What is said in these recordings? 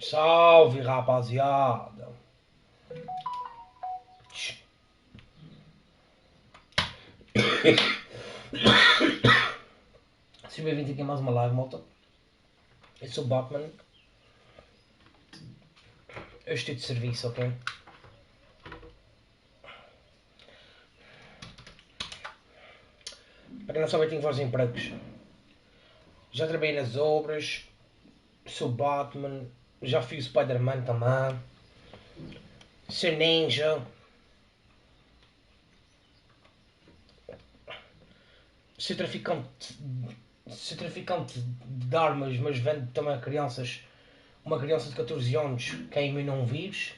Salve, rapaziada! Sejam bem-vindos aqui a mais uma live, malta. Eu sou o Batman. Eu estou de serviço, ok? Para quem não sabe, eu tenho vários empregos. Já trabalhei nas obras, sou Batman, já fui o Spider-Man também, sou ninja, sou traficante, sou traficante de armas, mas vendo também a crianças. Uma criança de 14 anos que é imune a um vírus,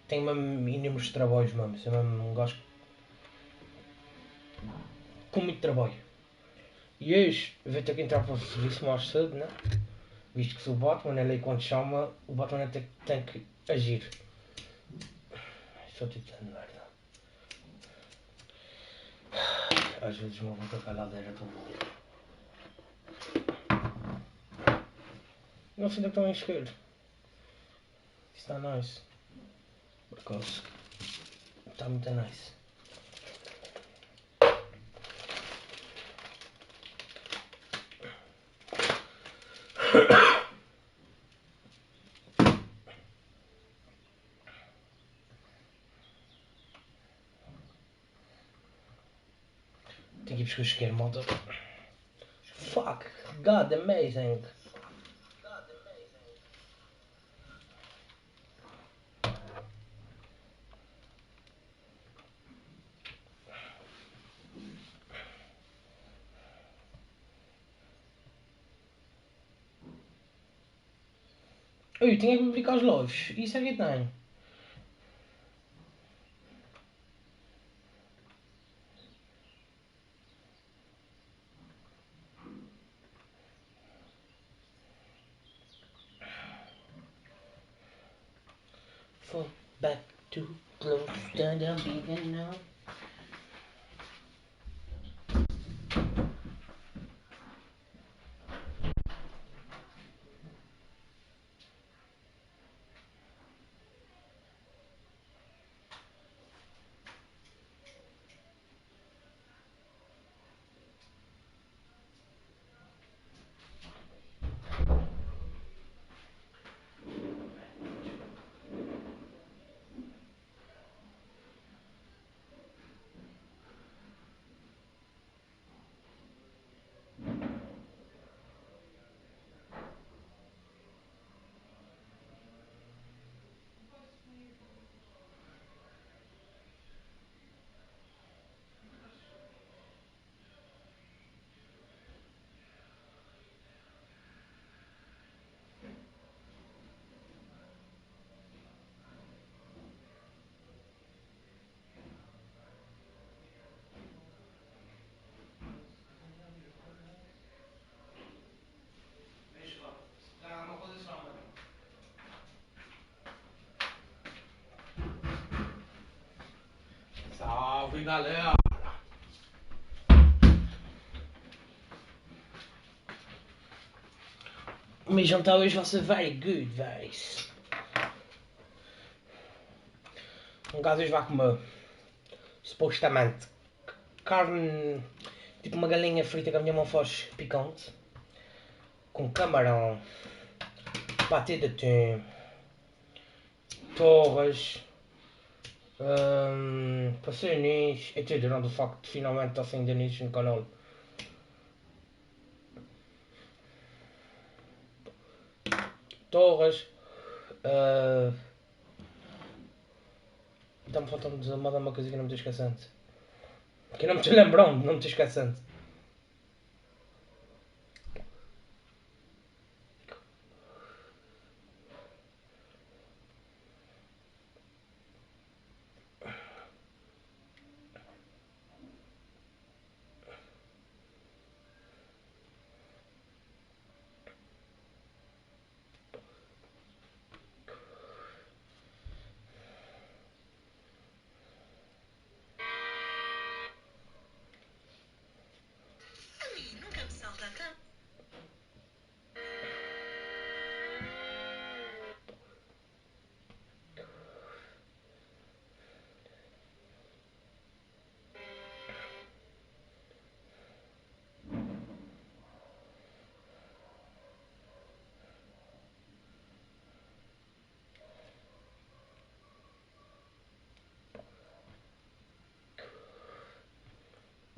tem mesmo inúmeros trabalhos mesmo, sou mesmo um gajo com muito trabalho. E hoje vou ter que entrar para o serviço mais cedo, né? Visto que sou o Batman, ele aí quando chama, o Batman tem que agir. Só tipo de merda. Às vezes uma volta caladeira para morrer. Não sei onde é que estão a esquerda. Está nice. Por acaso. Está muito nice. Tenho que ir buscar o isqueiro, malta. Fuck. God amazing. Ui, tinha que publicar os lives. Isso é que tem. Fall back to close down the beacon now. Salve, galera! O meu jantar hoje vai ser very good, guys. Um gajo hoje vai comer, supostamente, carne, tipo uma galinha frita que a minha mãe faz picante, com camarão, patê de atum, torres, passarinhos, e tudo, não, do facto de finalmente estar saindo nisso no canal. Torres, está-me faltando dizer uma coisa que não me estou esquecendo. Que eu não me estou lembrando, não me estou esquecendo.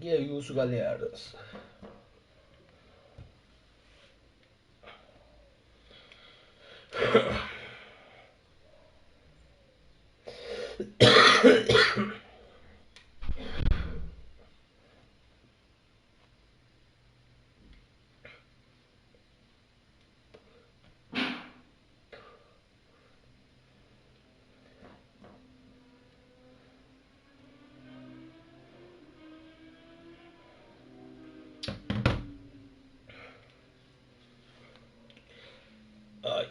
E aí, os galeras? Ai.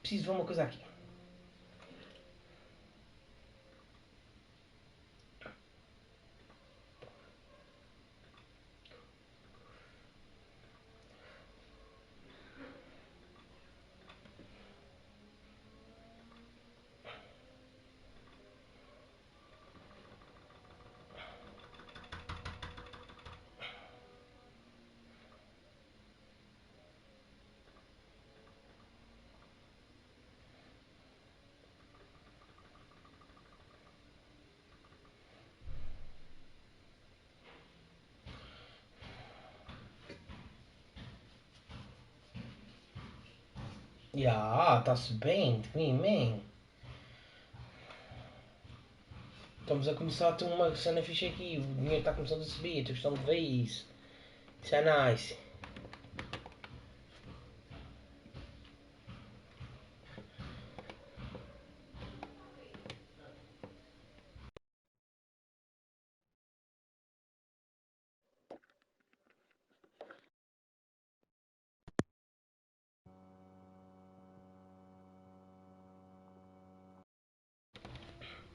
Preciso ver uma coisa aqui. Tá-se bem, de mim, man. Estamos a começar a ter uma cena fixe aqui. O dinheiro está começando a subir. Estou gostando de ver isso. Isso é nice.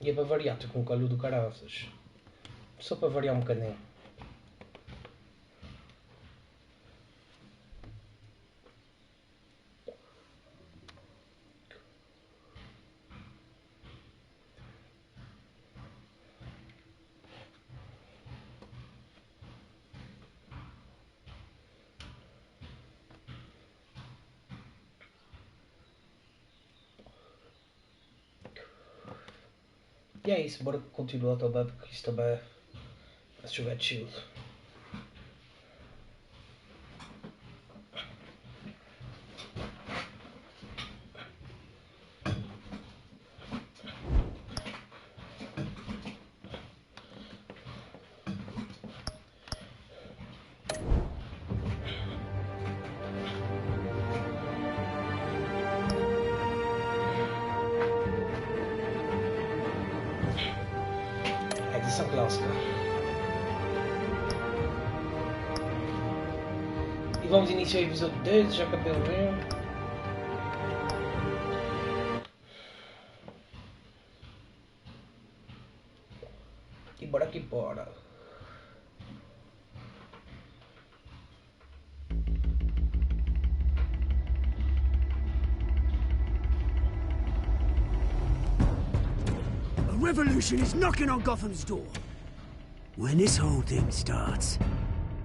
E é para variar, estou com o calho do caraças. Só para variar um bocadinho. E é isso, bora continuar também, porque isto também vai chover chill. Edição clássica. E vamos iniciar o episódio 10, já acabei o ver. E bora que bora. A revolution is knocking on Gotham's door. When this whole thing starts,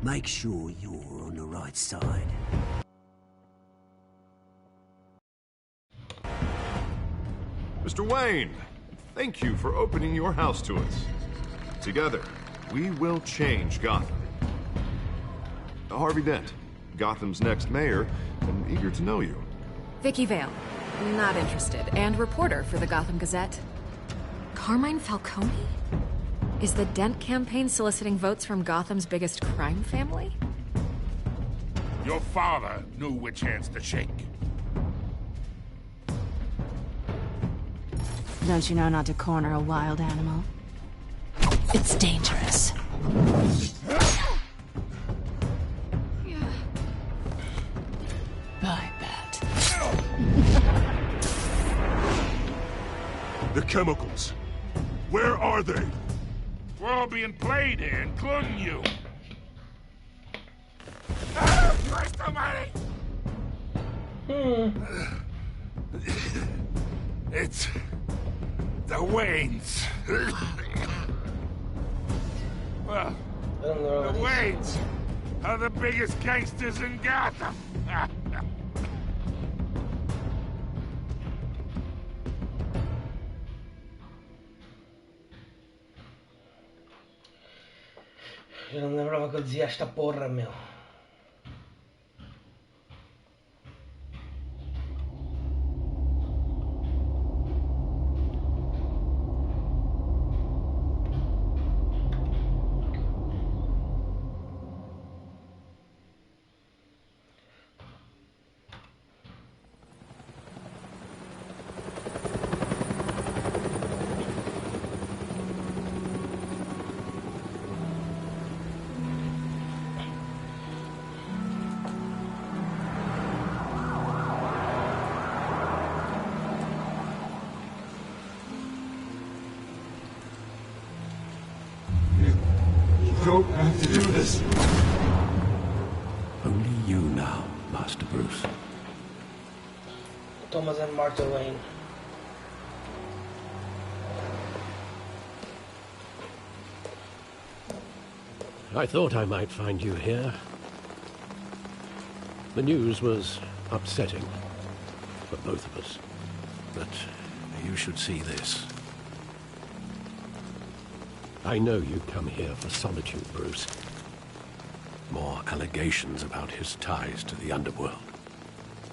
make sure you're on the right side. Mr. Wayne, thank you for opening your house to us. Together, we will change Gotham. Harvey Dent, Gotham's next mayor, and eager to know you. Vicky Vale, not interested, and reporter for the Gotham Gazette. Carmine Falcone? Is the Dent campaign soliciting votes from Gotham's biggest crime family? Your father knew which hands to shake. Don't you know not to corner a wild animal? It's dangerous. I bet. The chemicals. Where are they? We're all being played here, including you. Christ almighty! It's The Waynes. Well, the Waynes are the biggest gangsters in Gotham. Eu não me lembrava que eu dizia esta porra, meu. You don't have to do this. Only you now, Master Bruce. Thomas and Martha Wayne. I thought I might find you here. The news was upsetting for both of us. But you should see this. I know you come here for solitude, Bruce. More allegations about his ties to the underworld.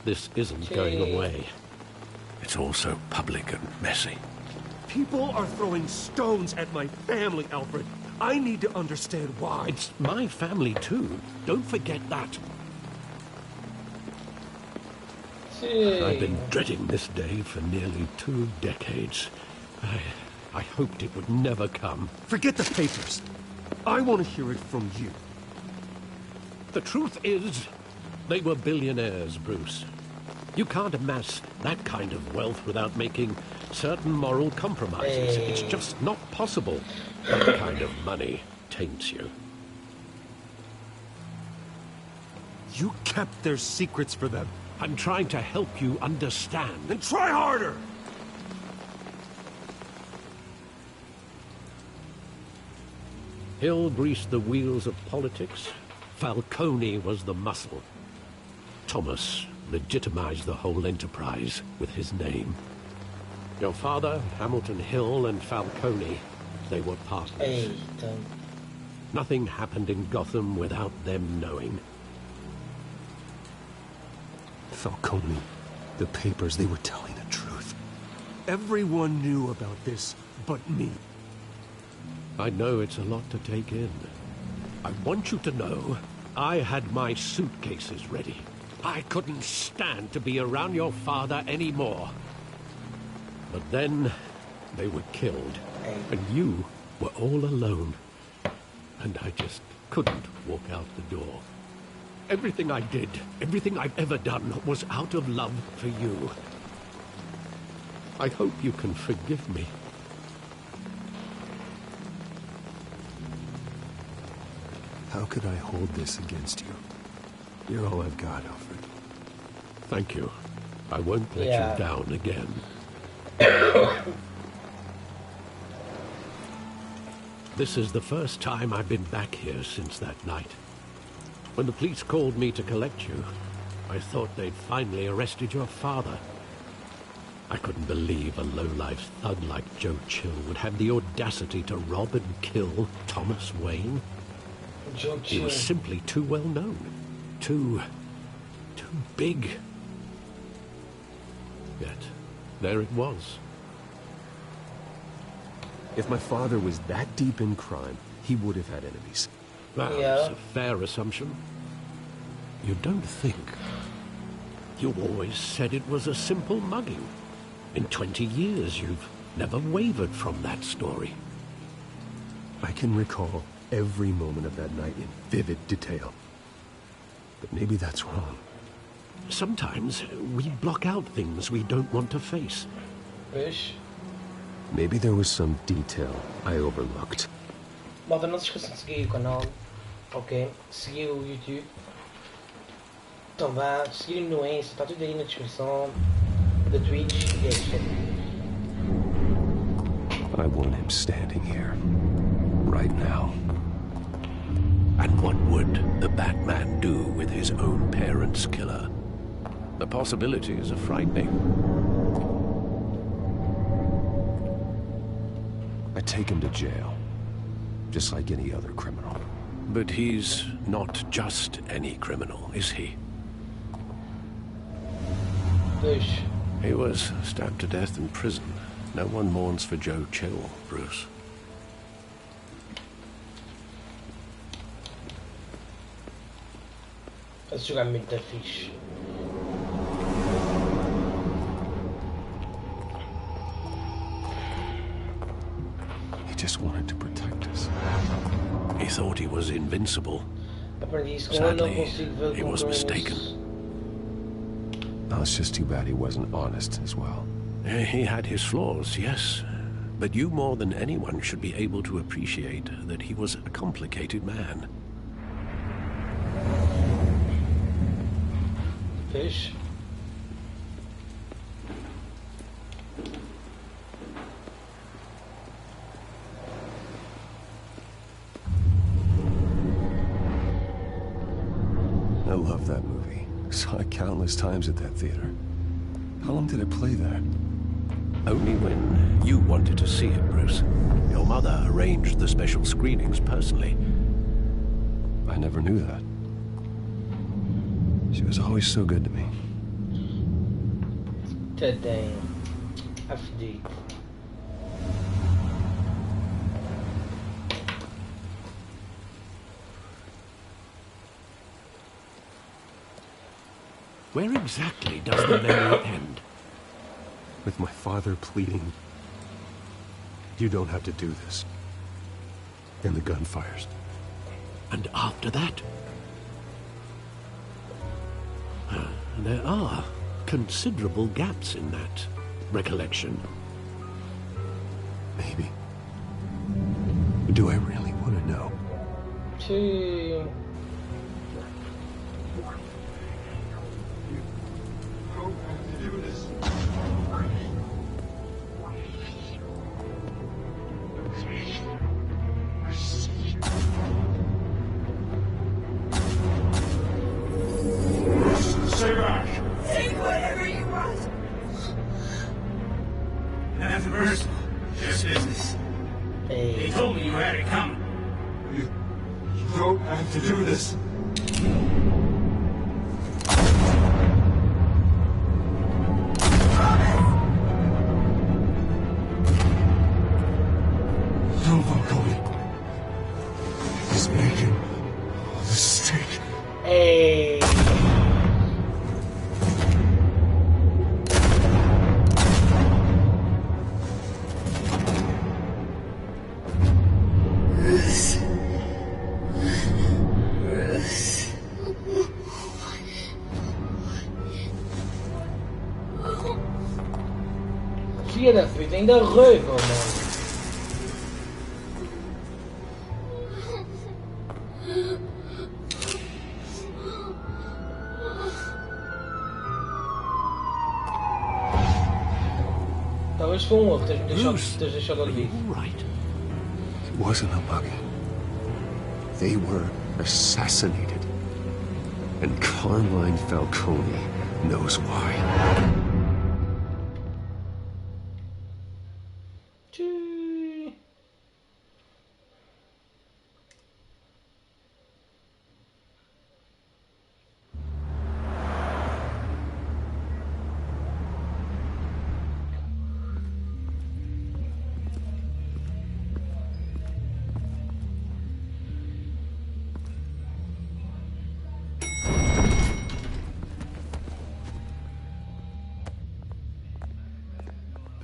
This isn't going away. It's all so public and messy. People are throwing stones at my family, Alfred. I need to understand why. It's my family too. Don't forget that. I've been dreading this day for nearly 2 decades. I hoped it would never come. Forget the papers. I want to hear it from you. The truth is, they were billionaires, Bruce. You can't amass that kind of wealth without making certain moral compromises. It's just not possible. That kind of money taints you. You kept their secrets for them. I'm trying to help you understand. Then try harder! Hill greased the wheels of politics. Falcone was the muscle. Thomas legitimized the whole enterprise with his name. Your father, Hamilton Hill, and Falcone, they were partners. Nothing happened in Gotham without them knowing. Falcone, the papers, they were telling the truth. Everyone knew about this but me. I know it's a lot to take in. I want you to know I had my suitcases ready. I couldn't stand to be around your father anymore. But then they were killed, and you were all alone. And I just couldn't walk out the door. Everything I did, everything I've ever done, was out of love for you. I hope you can forgive me. How could I hold this against you? You're all I've got, Alfred. Thank you. I won't let you down again. This is the first time I've been back here since that night. When the police called me to collect you, I thought they'd finally arrested your father. I couldn't believe a low-life thug like Joe Chill would have the audacity to rob and kill Thomas Wayne. He was simply too well known. Too big. Yet, there it was. If my father was that deep in crime, he would have had enemies. That's a fair assumption. You don't think. You always said it was a simple mugging. In 20 years, you've never wavered from that story. I can recall every moment of that night in vivid detail. But maybe that's wrong. Sometimes we block out things we don't want to face. Maybe there was some detail I overlooked. Malta, não se esqueçam de seguir o canal, ok? Seguir o YouTube. Então vá, seguir-me no Insta, está tudo aí na descrição. Da Twitch e é I want him standing here. Right now. And what would the Batman do with his own parents' killer? The possibilities are frightening. I take him to jail. Just like any other criminal. But he's not just any criminal, is he? Fish. He was stabbed to death in prison. No one mourns for Joe Chill, Bruce. Esse jogo é muito fixe. He just wanted to protect us. He thought he was invincible. Aprendi isso com ele, não Sadly, consigo ver he com was mistaken. Oh, it's just too bad he wasn't honest as well. He had his flaws, yes. But you more than anyone should be able to appreciate that he was a complicated man. Fish. I love that movie. Saw it countless times at that theater. How long did it play there? Only when you wanted to see it, Bruce. Your mother arranged the special screenings personally. I never knew that. She was always so good to me. Tadinho. FD. Where exactly does the memory end? With my father pleading, "You don't have to do this." And the gun fires. And after that? There are considerable gaps in that recollection. Maybe. Do I really want to know? Two. Take whatever you want. That's merciful. Just business. They told me you had it coming. You don't have to do this. Don't Falcone. He's making a mistake. Hey. Filha da puta, ainda rego, mano. Talvez foi um outro, tens deixado Are ali. you all right? It wasn't a muggy. They were assassinated. And Carmine Falcone knows why. Tchii.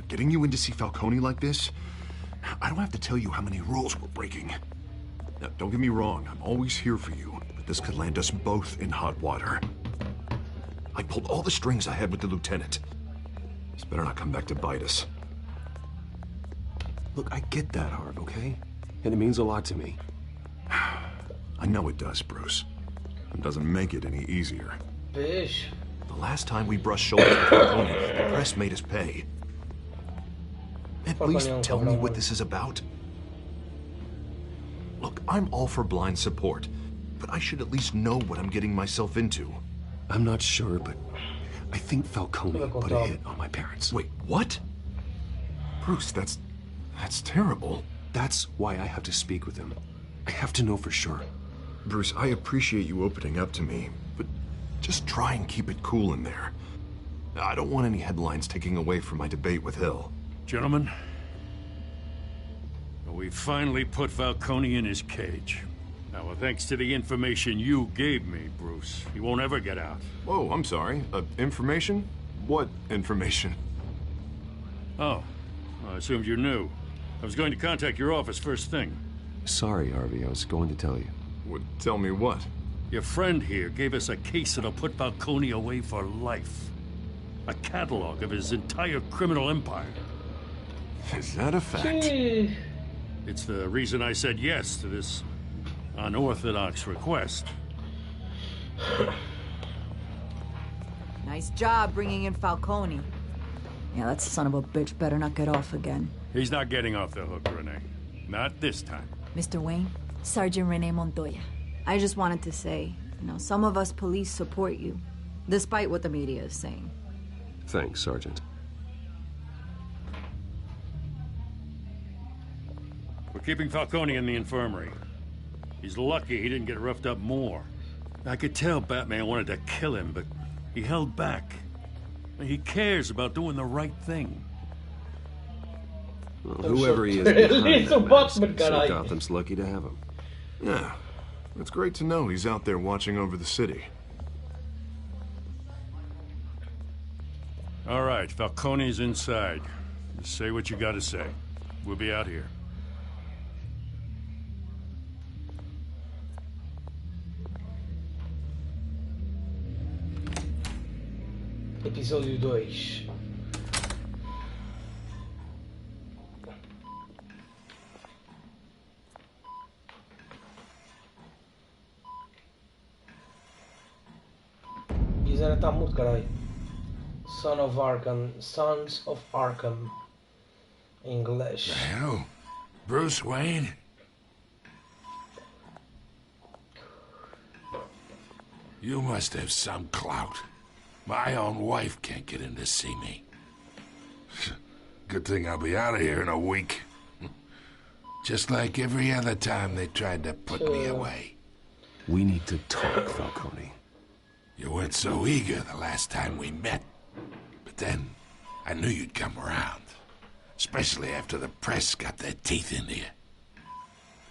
Getting you in to see Falcone like this? I don't have to tell you how many rules we're breaking. Now, don't get me wrong, I'm always here for you, but this could land us both in hot water. I pulled all the strings I had with the lieutenant. This better not come back to bite us. Look, I get that, Harv, okay? And it means a lot to me. I know it does, Bruce. It doesn't make it any easier. Bicho. The last time we brushed shoulders with Falcone, the press made us pay. At Falcone least é um tell me cabrão what muito. this is about. Look, I'm all for blind support, but I should at least know what I'm getting myself into. I'm not sure, but I think Falcone Tudo put a acontece. hit on my parents. Wait, what? Bruce, that's terrible. That's why I have to speak with him. I have to know for sure. Bruce, I appreciate you opening up to me, but just try and keep it cool in there. I don't want any headlines taking away from my debate with Hill. Gentlemen, we finally put Falcone in his cage. Now, thanks to the information you gave me, Bruce, he won't ever get out. Whoa, I'm sorry. Information? What information? Oh, I assumed you knew. I was going to contact your office first thing. Sorry, Harvey, I was going to tell you. Would tell me what? Your friend here gave us a case that'll put Falcone away for life. A catalog of his entire criminal empire. Is that a fact? Ih, It's the reason I said yes to this unorthodox request. Nice job bringing in Falcone. Yeah, that son of a bitch better not get off again. He's not getting off the hook, Renee. Not this time. Mr. Wayne, Sergeant Renee Montoya. I just wanted to say, some of us police support you, despite what the media is saying. Thanks, Sergeant. We're keeping Falcone in the infirmary. He's lucky he didn't get roughed up more. I could tell Batman wanted to kill him, but he held back. He cares about doing the right thing. Well, whoever he is Ele behind é that o mask, Batman, so caralho. Gotham's lucky to have him. Yeah. It's great to know he's out there watching over the city. All right, Falcone's inside. Just say what you gotta say. We'll be out here. Episódio 2. Quiser está muito caralho. Son of Arkham. Sons of Arkham. Em inglês. Hell, Bruce Wayne? You must have some clout. My own wife can't get in to see me. Good thing I'll be out of here in a week. Just like every other time they tried to put me away. We need to talk, Falcone. You weren't so eager the last time we met. But then, I knew you'd come around. Especially after the press got their teeth into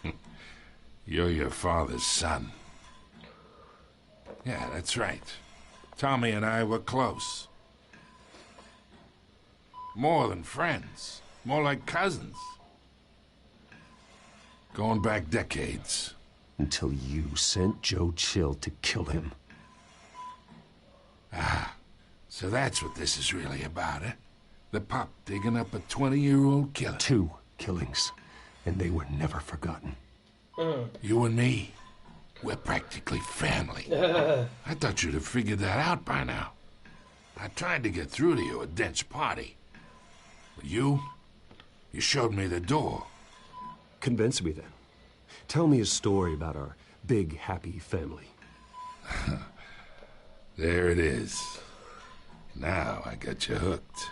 you. You're your father's son. Yeah, that's right. Tommy and I were close. More than friends. More like cousins. Going back decades. Until you sent Joe Chill to kill him. Ah, so that's what this is really about, eh? The pup digging up a 20-year-old killer. 2 killings, and they were never forgotten. You and me, we're practically family. I thought you'd have figured that out by now. I tried to get through to you at Dent's party. But you showed me the door. Convince me then. Tell me a story about our big, happy family. There it is. Now I got you hooked.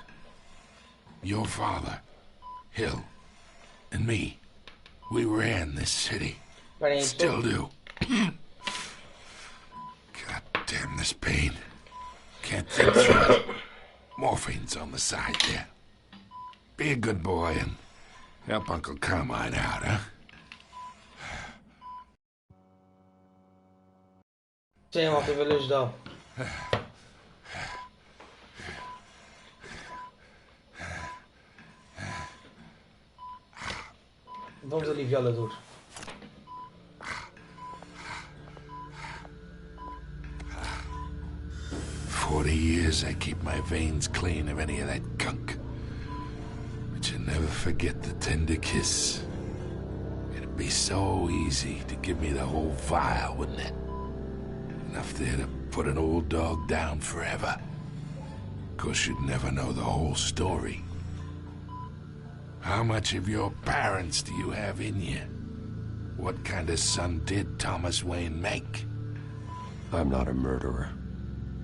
Your father, Hill, and me, we ran this city. Peraí, Still do. God damn this pain. Can't think through it. Morphine's on the side there. Be a good boy and help Uncle Carmine out, huh? Sim, malta, vou lhe ajudar. Vamos aliviá-la dor. 40 years I keep my veins clean of any of that gunk. But you never forget the tender kiss. It'd be so easy to give me the whole vial, wouldn't it? Enough there to put an old dog down forever. Of course, you'd never know the whole story. How much of your parents do you have in you? What kind of son did Thomas Wayne make? I'm not a murderer.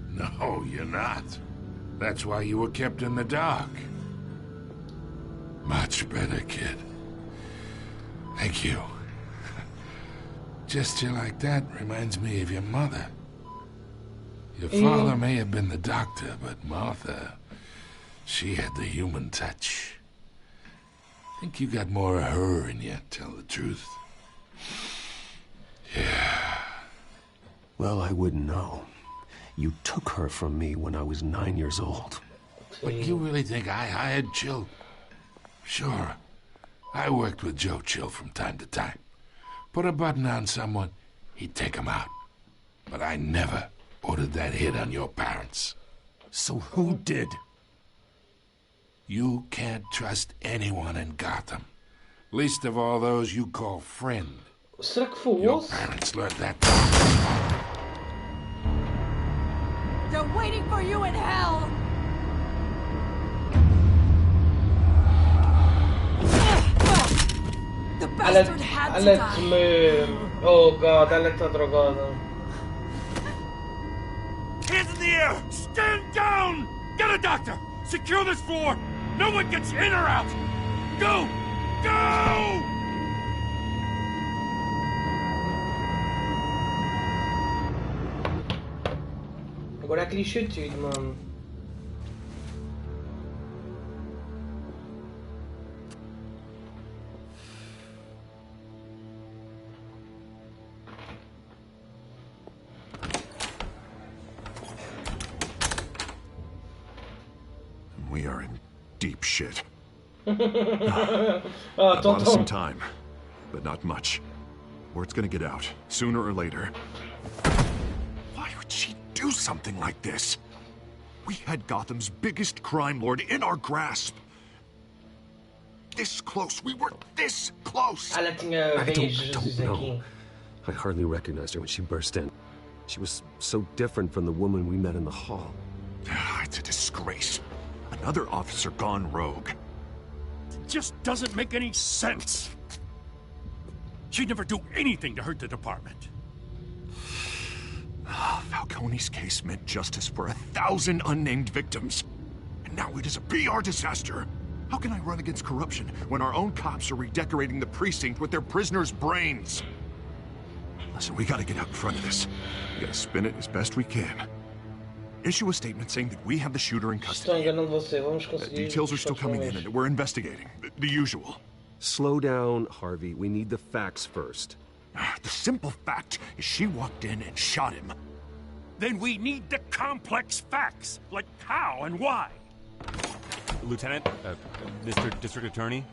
No, you're not. That's why you were kept in the dark. Much better, kid. Thank you. Gesture like that reminds me of your mother. Your father may have been the doctor, but Martha, she had the human touch. I think you got more of her in you, tell the truth. Yeah. Well, I wouldn't know. You took her from me when I was 9 years old. But you really think I hired Chill? Sure. I worked with Joe Chill from time to time. Put a button on someone, he'd take him out. But I never ordered that hit on your parents. So who did? You can't trust anyone in Gotham. Least of all those you call friend. Será que foi o Your osso? parents learned that. They're waiting for you in hell! The bastard had to die. mesmo. Oh god, ela está drogada. Hands in the air! Stand down! Get a doctor! Secure this floor! No one gets in or out! Go! Go! Agora é clichê tudo, mano. We are in deep shit. Ah, I bought us some time, but not much. Word's gonna get out, sooner or later. Why would she do something like this? We had Gotham's biggest crime lord in our grasp. This close. We were this close. Ela tinha I veios don't aqui. know. I hardly recognized her when she burst in. She was so different from the woman we met in the hall. It's a disgrace. Another officer gone rogue. It just doesn't make any sense. She'd never do anything to hurt the department. Falcone's case meant justice for 1,000 unnamed victims. And now it is a PR disaster. How can I run against corruption when our own cops are redecorating the precinct with their prisoners' brains? Listen, we gotta get out in front of this. We gotta spin it as best we can. Issue a statement saying that we have the shooter in Estou custody. enganando você, vamos conseguir. Details are still coming in and we're investigating. The usual. Slow down, Harvey. We need the facts first. The simple fact is she walked in and shot him. Then we need the complex facts, like how and why. Lieutenant, Mr. District Attorney,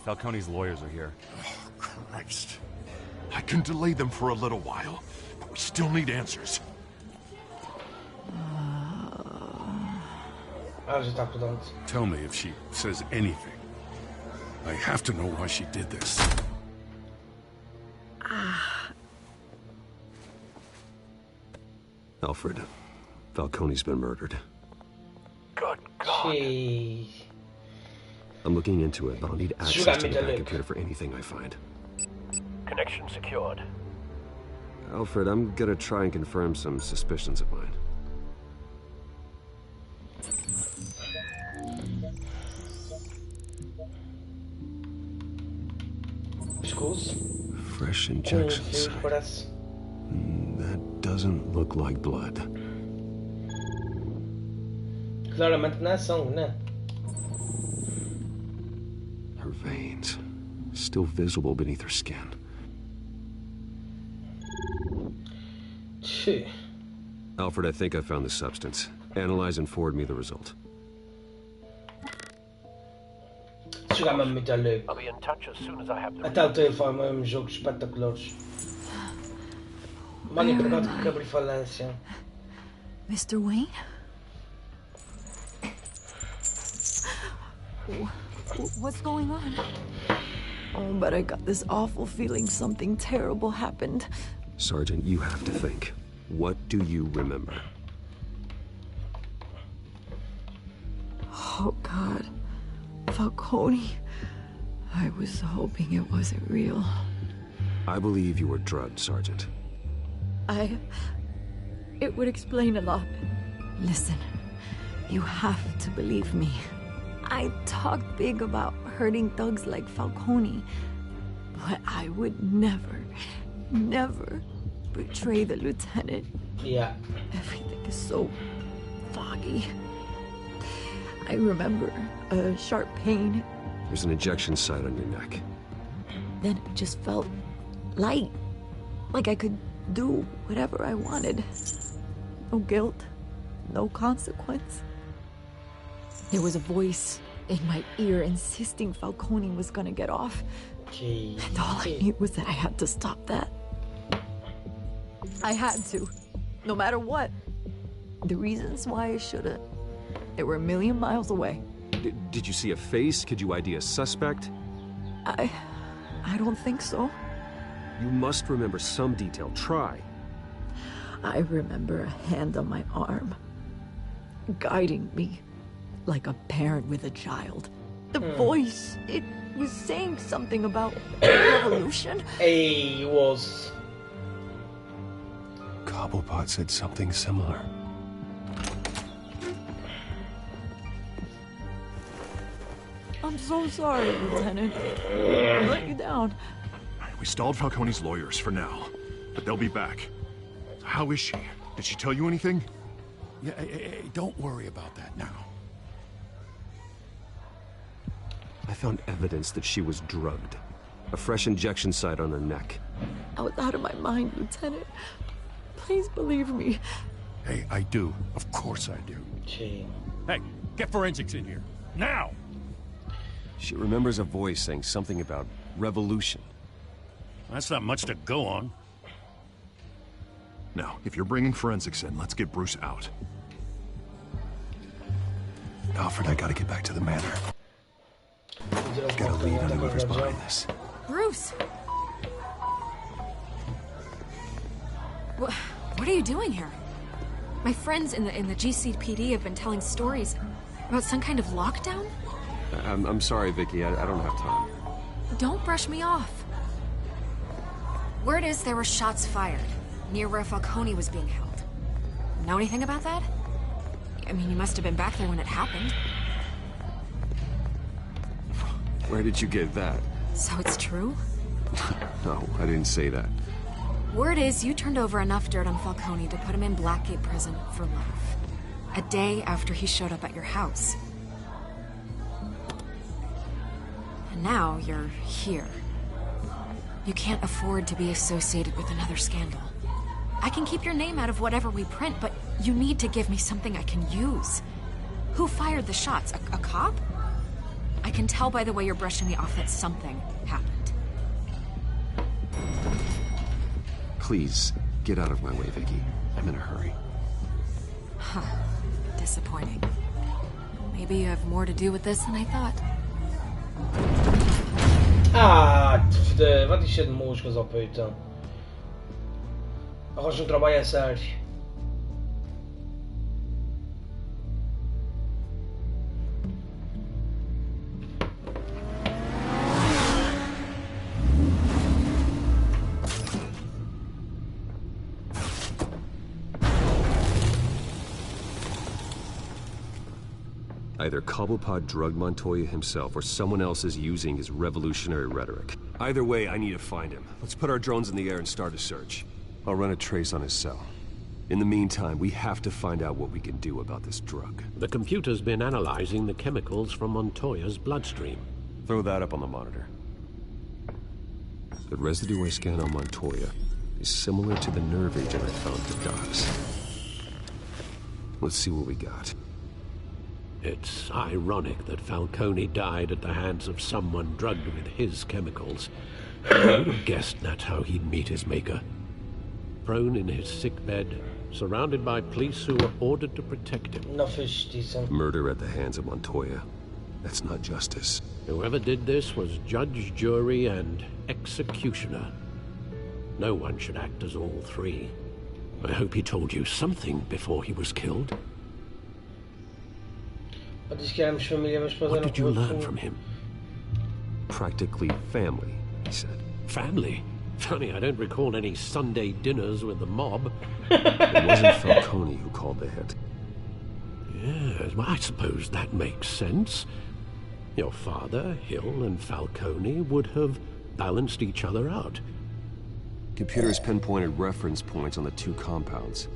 Falcone's lawyers are here. Oh, Christ. I can delay them for a little while, but we still need answers. Ah, já está pronto. Tell me if she says anything. I have to know why she did this. Alfred, Falcone's been murdered. Good God. Jeez. I'm looking into it, but I'll need access to the back computer for anything I find. Connection secured. Alfred, I'm gonna try and confirm some suspicions of mine. Pescoço. Fresh injections. Parece. That doesn't look like blood. Claramente não é sangue, né? Her veins, still visible beneath her skin. Tchê. Alfred, I think I found the substance. Analyze and forward me the result. Jogar mesmo muito a louco. I'll be in touch as soon as I have the A Telltale faz mesmo jogos espetaculares. Mano, empregado que quebra falência. Mr. Wayne? What's going on? Oh, but I got this awful feeling something terrible happened. Sergeant, you have to think. What do you remember? Oh, God. Falcone. I was hoping it wasn't real. I believe you were drugged, Sergeant. It would explain a lot. Listen, you have to believe me. I talked big about hurting thugs like Falcone, but I would never betray the lieutenant. Yeah. Everything is so foggy. I remember a sharp pain. There's an injection site on your neck. Then it just felt light. Like I could do whatever I wanted. No guilt, no consequence. There was a voice in my ear insisting Falcone was gonna get off. Jeez. And all I knew was that I had to stop that. I had to, no matter what. The reasons why I should've, they were a million miles away. Did you see a face? Could you ID a suspect? I don't think so. You must remember some detail. Try. I remember a hand on my arm, guiding me like a parent with a child. The voice, it was saying something about revolution. Hey, it was. Cobblepot said something similar. I'm so sorry, Lieutenant. I let you down. We stalled Falcone's lawyers for now, but they'll be back. How is she? Did she tell you anything? Yeah, hey, don't worry about that now. I found evidence that she was drugged. A fresh injection site on her neck. I was out of my mind, Lieutenant. Please believe me. Hey, I do. Of course I do. Gee. Hey, get forensics in here. Now! She remembers a voice saying something about revolution. That's not much to go on. Now, if you're bringing forensics in, let's get Bruce out. Alfred, I gotta get back to the manor. Gotta lead on whoever's behind this. Bruce! What are you doing here? My friends in the GCPD have been telling stories about some kind of lockdown? I'm sorry, Vicky. I don't have time. Don't brush me off. Word is there were shots fired near where Falcone was being held. Know anything about that? I mean, you must have been back there when it happened. Where did you get that? So it's true? No, I didn't say that. Word is you turned over enough dirt on Falcone to put him in Blackgate Prison for life. A day after he showed up at your house. And now you're here. You can't afford to be associated with another scandal. I can keep your name out of whatever we print, but you need to give me something I can use. Who fired the shots? A cop? I can tell by the way you're brushing me off that something happened. Please, get out of my way, Vicky. I'm in a hurry. Huh. Disappointing. Maybe you have more to do with this than I thought. Vai te encher de moscas, ó peitão. Arranja trabalho a sério. Either Cobblepot drugged Montoya himself, or someone else is using his revolutionary rhetoric. Either way, I need to find him. Let's put our drones in the air and start a search. I'll run a trace on his cell. In the meantime, we have to find out what we can do about this drug. The computer's been analyzing the chemicals from Montoya's bloodstream. Throw that up on the monitor. The residue I scanned on Montoya is similar to the nerve agent I found at the docks. Let's see what we got. It's ironic that Falcone died at the hands of someone drugged with his chemicals. I would have guessed that's how he'd meet his maker. Prone in his sickbed, surrounded by police who were ordered to protect him. Murder at the hands of Montoya. That's not justice. Whoever did this was judge, jury, and executioner. No one should act as all three. I hope he told you something before he was killed. Diz que éramos família, mas depois What did you learn from him? practically family, he said. Family? Funny, I don't recall any Sunday dinners with the mob. It wasn't Falcone who called the hit. Yes, well, I suppose that makes sense. Your father, Hill, and Falcone would have balanced each other out. Computers pinpointed reference points on the two compounds.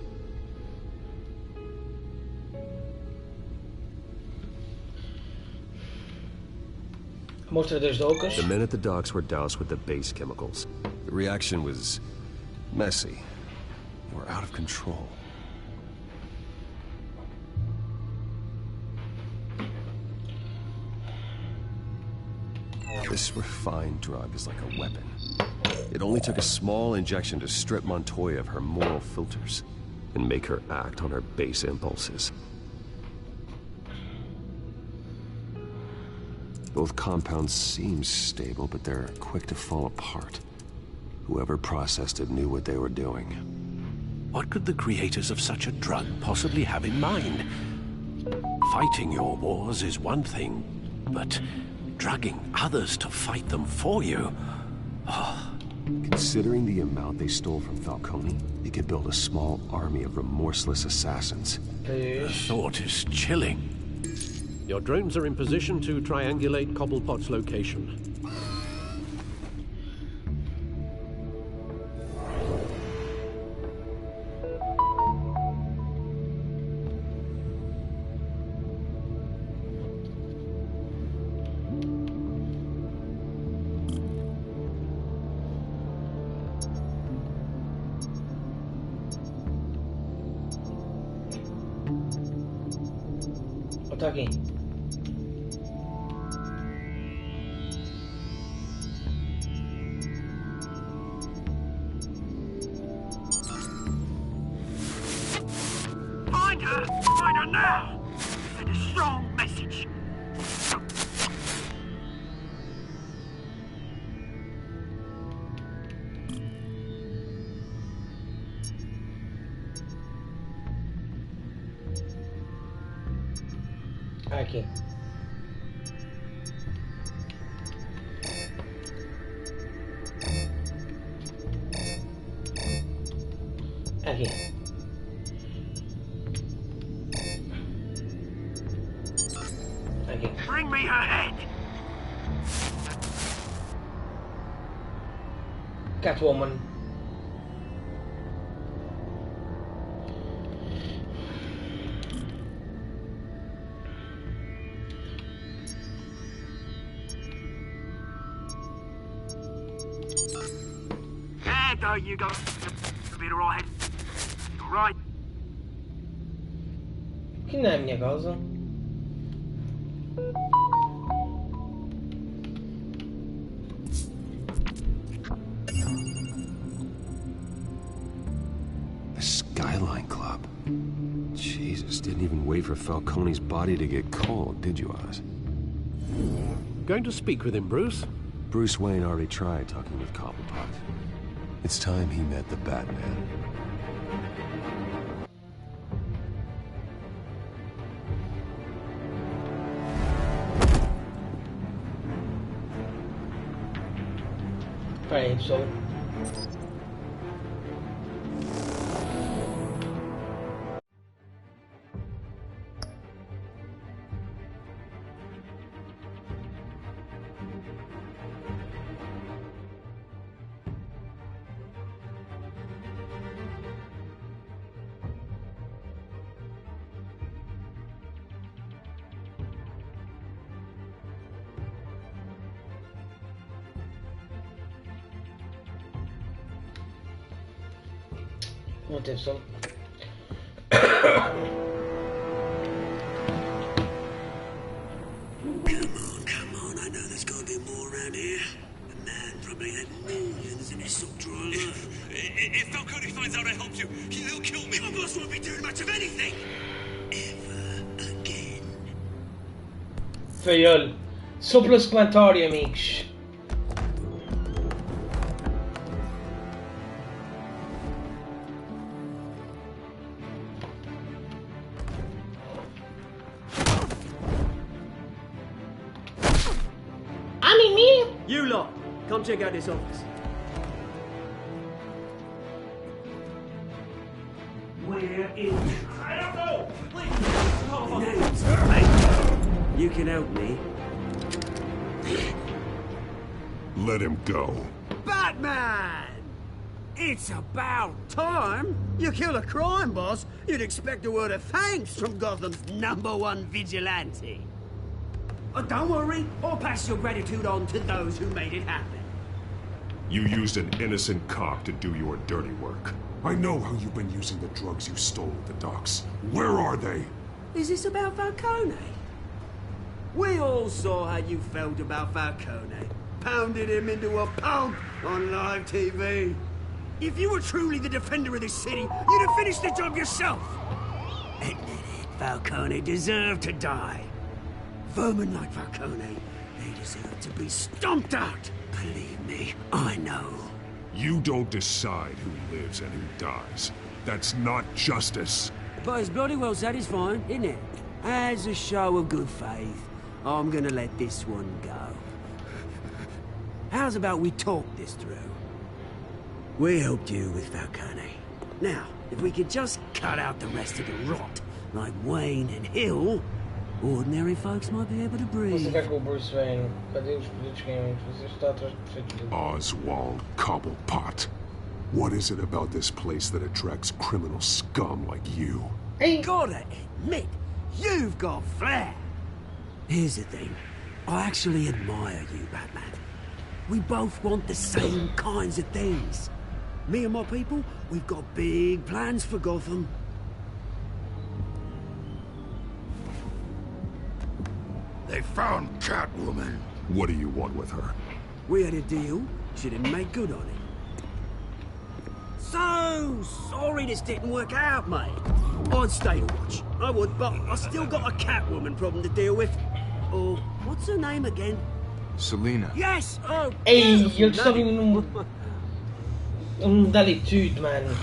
The men at the docks were doused with the base chemicals. The reaction was messy. They were out of control. This refined drug is like a weapon. It only took a small injection to strip Montoya of her moral filters and make her act on her base impulses. Both compounds seem stable, but they're quick to fall apart. Whoever processed it knew what they were doing. What could the creators of such a drug possibly have in mind? Fighting your wars is one thing, but drugging others to fight them for you? Oh. Considering the amount they stole from Falcone, they could build a small army of remorseless assassins. The thought is chilling. Your drones are in position to triangulate Cobblepot's location. Tá aqui. Find her! Find her now! Send a strong message. Aqui. Aqui. Aqui. Bring me her head! Catwoman. There you go. You'll be alright. Alright. Que não é a minha causa. The Skyline Club. Jesus, didn't even wait for Falcone's body to get cold, did you, Oz? Going to speak with him, Bruce? Bruce Wayne already tried talking with Cobblepot. It's time he met the Batman. Peraí, pessoal. Vou ter som. Come on, I know there's gotta be more around here. The man probably had millions in his sock drawer alone. If Falcone finds out I helped you, he'll kill me. My boss won't be doing much of anything. Ever again. Feiol. Supla-explantório, amigos. A mim? You lot, come check out this office. Where is... I don't know! Please! Names. You can help me. Let him go. Batman! It's about time. You kill a crime boss, you'd expect a word of thanks from Gotham's #1 vigilante. Oh, don't worry, I'll pass your gratitude on to those who made it happen. You used an innocent cop to do your dirty work. I know how you've been using the drugs you stole at the docks. Where are they? Is this about Falcone? We all saw how you felt about Falcone. Pounded him into a pulp on live TV. If you were truly the defender of this city, you'd have finished the job yourself. Admit it, Falcone deserved to die. Vermin like Falcone, they deserve to be stomped out. Believe me, I know. You don't decide who lives and who dies. That's not justice. But it's bloody well satisfying, isn't it? As a show of good faith, I'm gonna let this one go. How's about we talk this through? We helped you with Falcone. Now, if we could just cut out the rest of the rot, like Wayne and Hill, ordinary folks might be able to breathe. Você quer com o Bruce Wayne? Cadê os politicamente? Você está atrás do Oswald Cobblepot. What is it about this place that attracts criminal scum like you? Hey. Gotta admit, you've got flair. Here's the thing. I actually admire you, Batman. We both want the same kinds of things. Me and my people, we've got big plans for Gotham. They found Catwoman. What do you want with her? We had a deal. She didn't make good on it. So sorry this didn't work out, mate. I'd stay to watch. I would, but I still got a Catwoman problem to deal with. Oh, what's her name again? Selina. Yes! Oh, Ei, eu estava d'alitude, mano.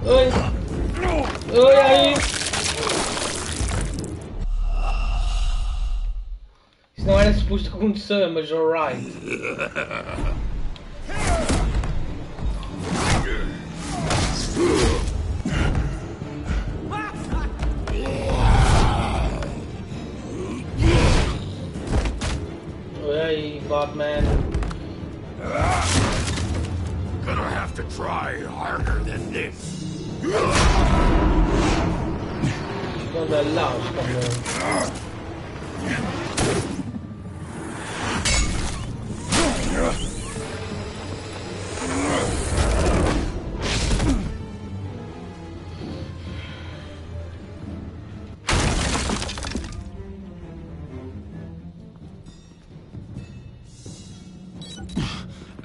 Oi! Oi, aí! Isso não era suposto acontecer, mas alright. Hey, Batman. Gonna have to try harder than this. Gonna allow,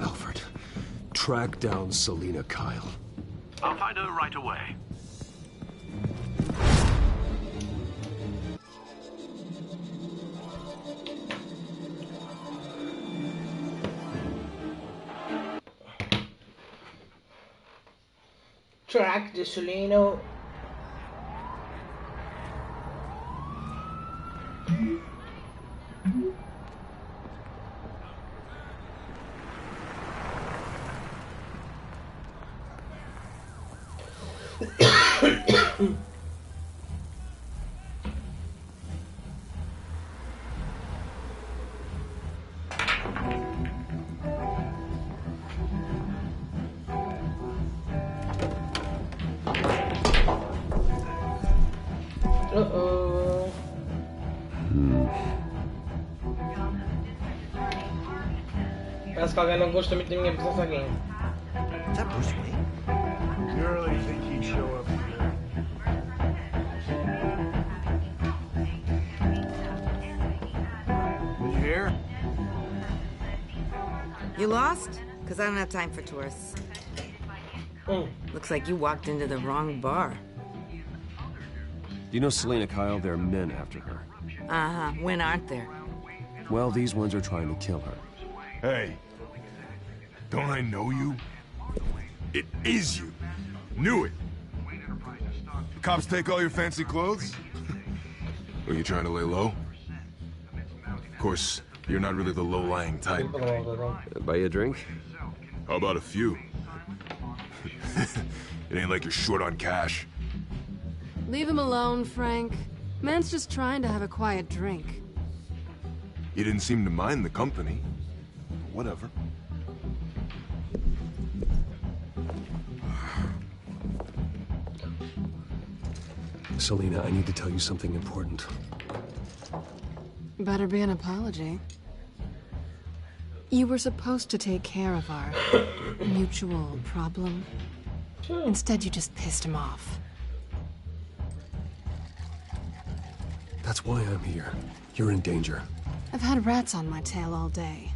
Alfred, track down Selina Kyle. I'll find her right away. Track the Solino. Uh-oh. Parece que alguém não gosta muito da minha presença aqui. Is that Bruce Wayne? You really think he'd show up here? You here? You lost? Because I don't have time for tourists. Looks like you walked into the wrong bar. Do you know Selina Kyle? There are men after her. Uh-huh. When aren't there? Well, these ones are trying to kill her. Hey, don't I know you? It is you. Knew it. Cops take all your fancy clothes? Are you trying to lay low? Of course, you're not really the low-lying type. Buy you a drink? How about a few? It ain't like you're short on cash. Leave him alone, Frank. Man's just trying to have a quiet drink. You didn't seem to mind the company. Whatever. Selina, I need to tell you something important. Better be an apology. You were supposed to take care of our mutual problem. Instead, you just pissed him off. That's why I'm here. You're in danger. I've had rats on my tail all day.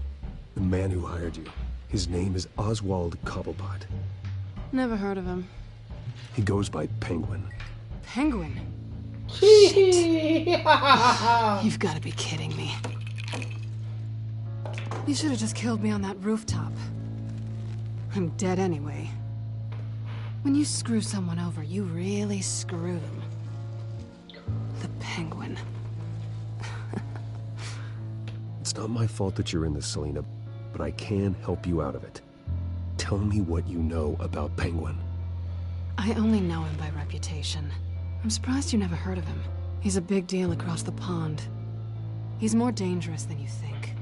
The man who hired you, his name is Oswald Cobblepot. Never heard of him. He goes by Penguin. Penguin? Shit. You've got to be kidding me. You should have just killed me on that rooftop. I'm dead anyway. When you screw someone over, you really screw them. The Penguin. It's not my fault that you're in this, Selina, but I can help you out of it. Tell me what you know about Penguin. I only know him by reputation. I'm surprised you never heard of him. He's a big deal across the pond. He's more dangerous than you think.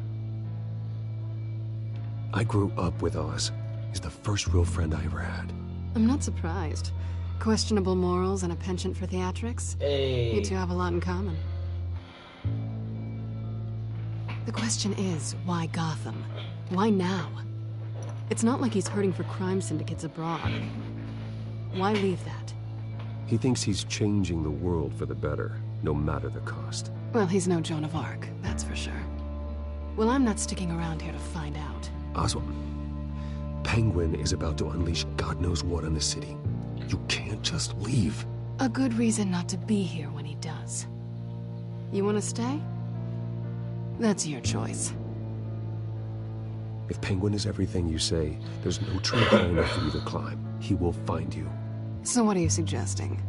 I grew up with Oz. He's the first real friend I ever had. I'm not surprised. Questionable morals and a penchant for theatrics. Hey. You two have a lot in common. The question is, why Gotham? Why now? It's not like he's hurting for crime syndicates abroad. Why leave that? He thinks he's changing the world for the better, no matter the cost. Well, he's no Joan of Arc, that's for sure. Well, I'm not sticking around here to find out. Oswald, Penguin is about to unleash God knows what on the city. You can't just leave. A good reason not to be here when he does. You want to stay? That's your choice. If Penguin is everything you say, there's no tree high enough for you to climb. He will find you. So what are you suggesting?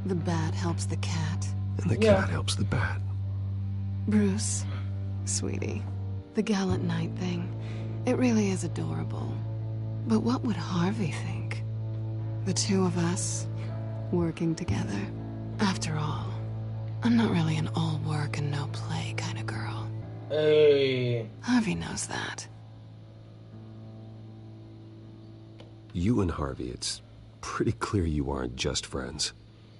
The bat helps the cat? And the cat helps the bat. Bruce, sweetie, the gallant knight thing, it really is adorable. But what would Harvey think? The two of us, working together. After all, I'm not really an all work and no play kind of girl. Hey. Harvey knows that. You and Harvey, it's pretty clear you aren't just friends.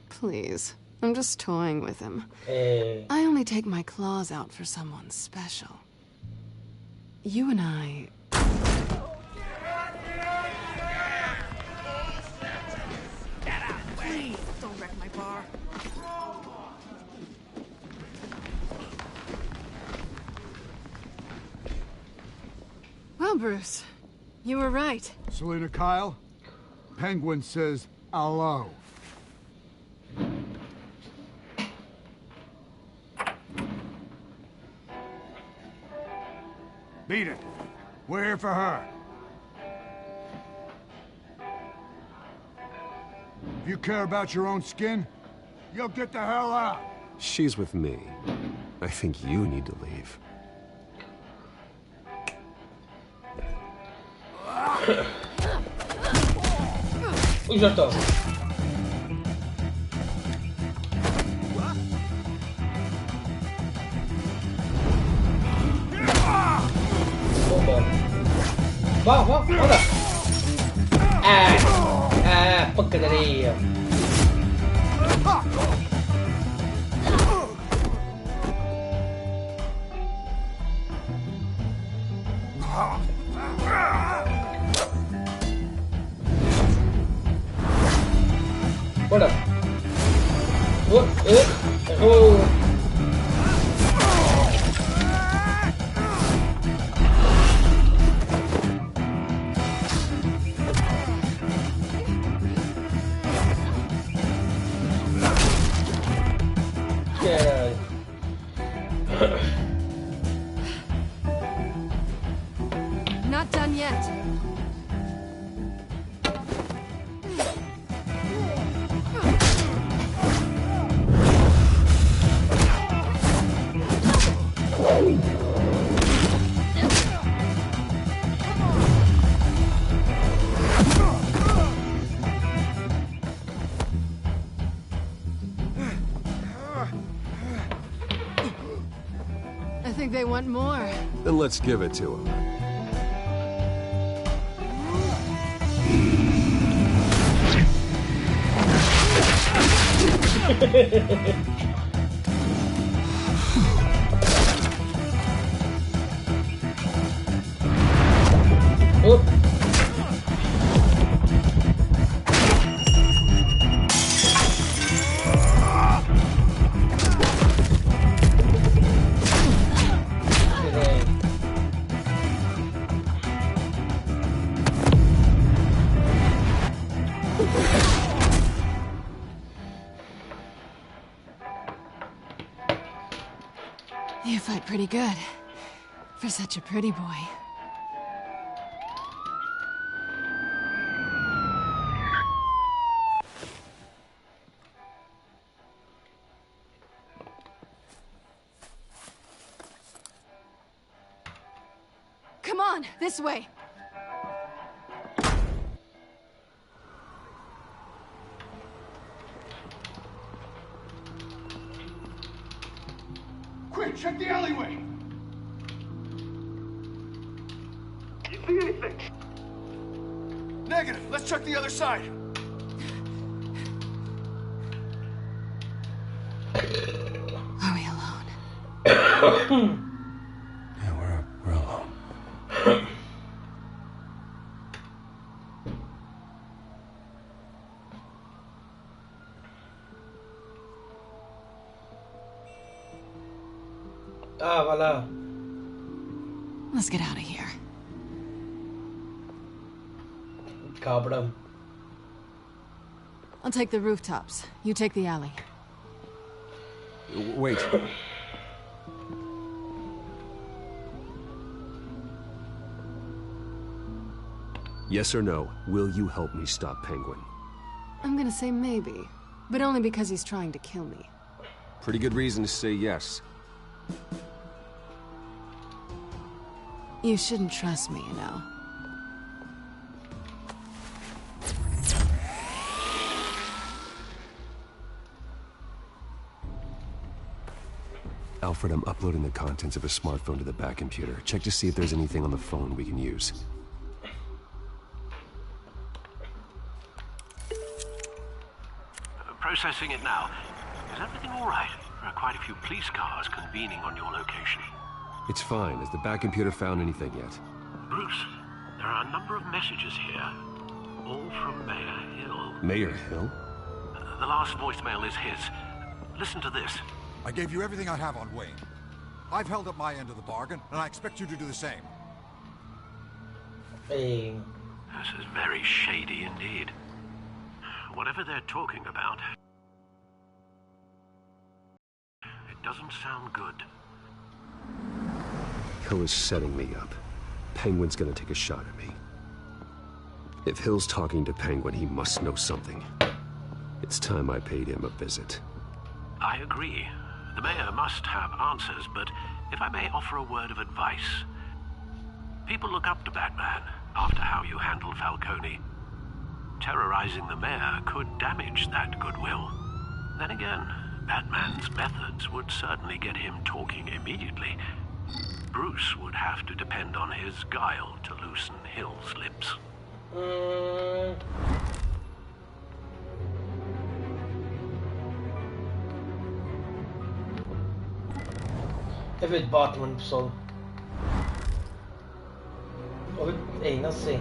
Please, I'm just toying with him. Hey. I only take my claws out for someone special. You and I... Please, don't wreck my bar. Well, Bruce, you were right. Selina Kyle, Penguin says hello. Beat it. We're here for her. If you care about your own skin, you'll get the hell out. She's with me. I think you need to leave. Já estou. Vá, anda. Pancadaria. Bora. Errou. Not done yet. they want more. Then let's give it to them. You fight pretty good. For such a pretty boy. Come on, this way. Quick, check the alleyway! You see anything? Negative. Let's check the other side. Are we alone? Yeah, we're alone. Ah, voilà. Let's get out of here. Cabrão. I'll take the rooftops. You take the alley. Wait. Yes or no, will you help me stop Penguin? I'm gonna say maybe, but only because he's trying to kill me. Pretty good reason to say yes. You shouldn't trust me, you know. Alfred, I'm uploading the contents of a smartphone to the back computer. Check to see if there's anything on the phone we can use. Processing it now. Is everything all right? There are quite a few police cars convening on your location. It's fine. Has the back computer found anything yet? Bruce, there are a number of messages here, all from Mayor Hill. Mayor Hill? The last voicemail is his. Listen to this. I gave you everything I have on Wayne. I've held up my end of the bargain, and I expect you to do the same. Hey. This is very shady indeed. Whatever they're talking about, it doesn't sound good. Hill is setting me up. Penguin's gonna take a shot at me. If Hill's talking to Penguin, he must know something. It's time I paid him a visit. I agree. The mayor must have answers, but if I may offer a word of advice. People look up to Batman after how you handled Falcone. Terrorizing the mayor could damage that goodwill. Then again, Batman's methods would certainly get him talking immediately. Bruce would have to depend on his guile to loosen Hill's lips. Eu vi Batman, pessoal. Ei, não sei.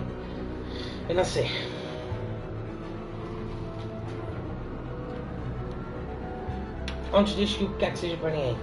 Eu não sei. Antes disso, que o que é que seja para ninguém.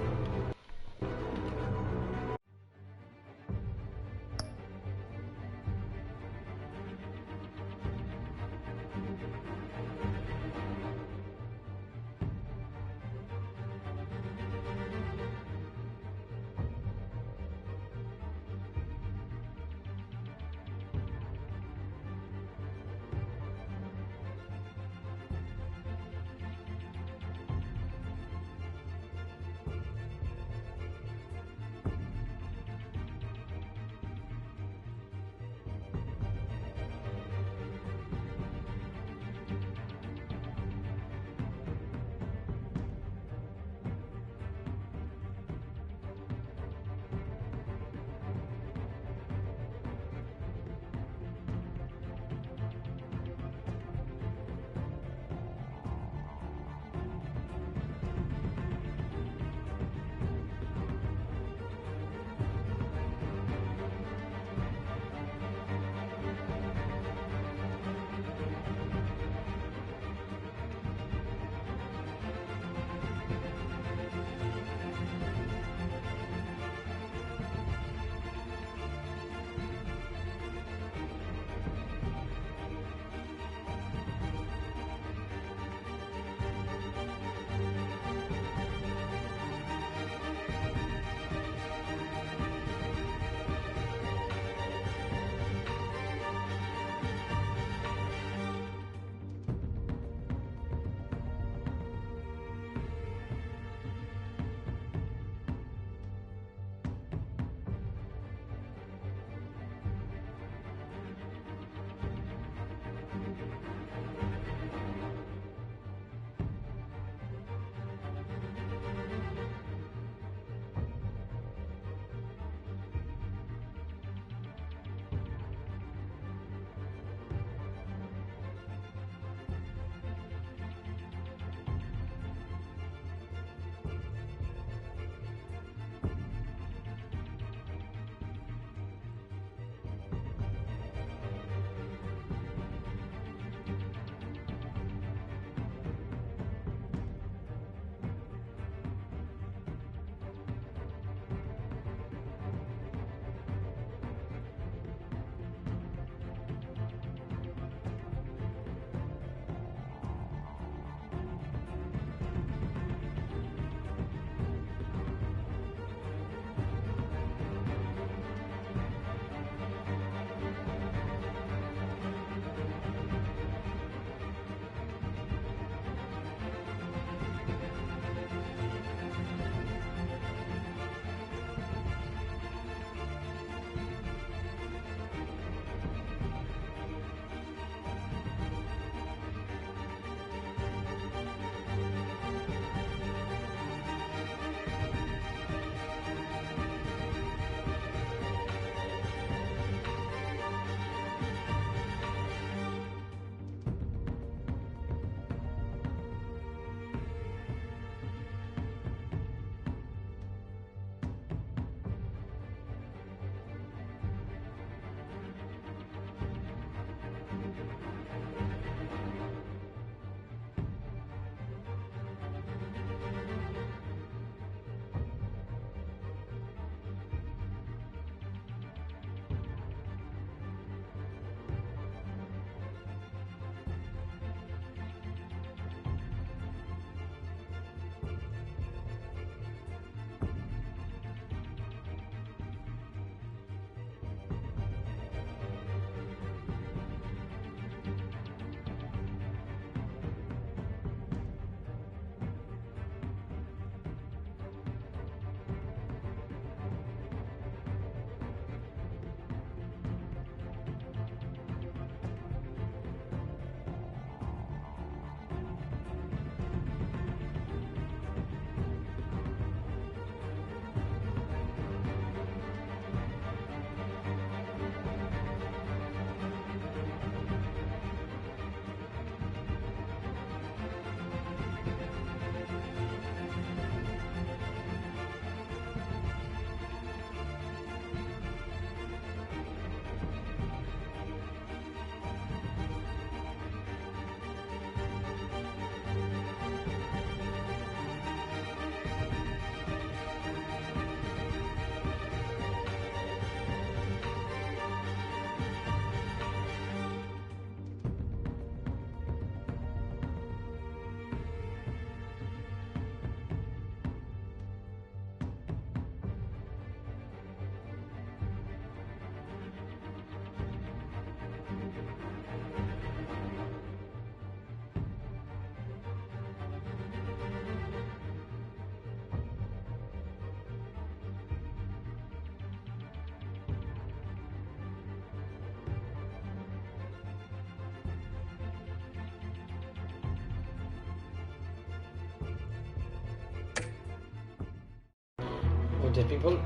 Okay, people.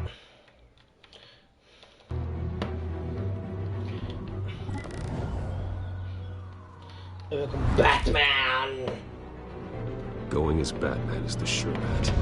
Welcome, Batman! Going as Batman is the sure bet.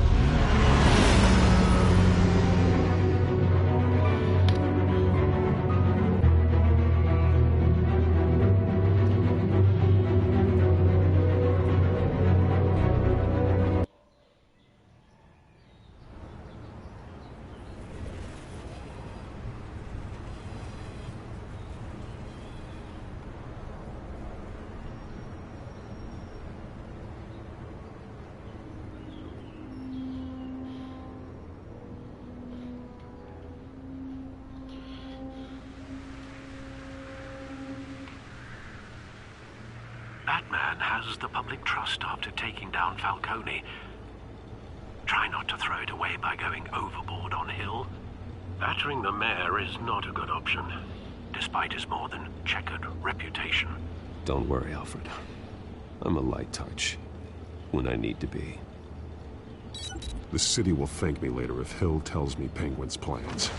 Batman has the public trust after taking down Falcone. Try not to throw it away by going overboard on Hill. Battering the mayor is not a good option, despite his more than checkered reputation. Don't worry, Alfred. I'm a light touch when I need to be. The city will thank me later if Hill tells me Penguin's plans.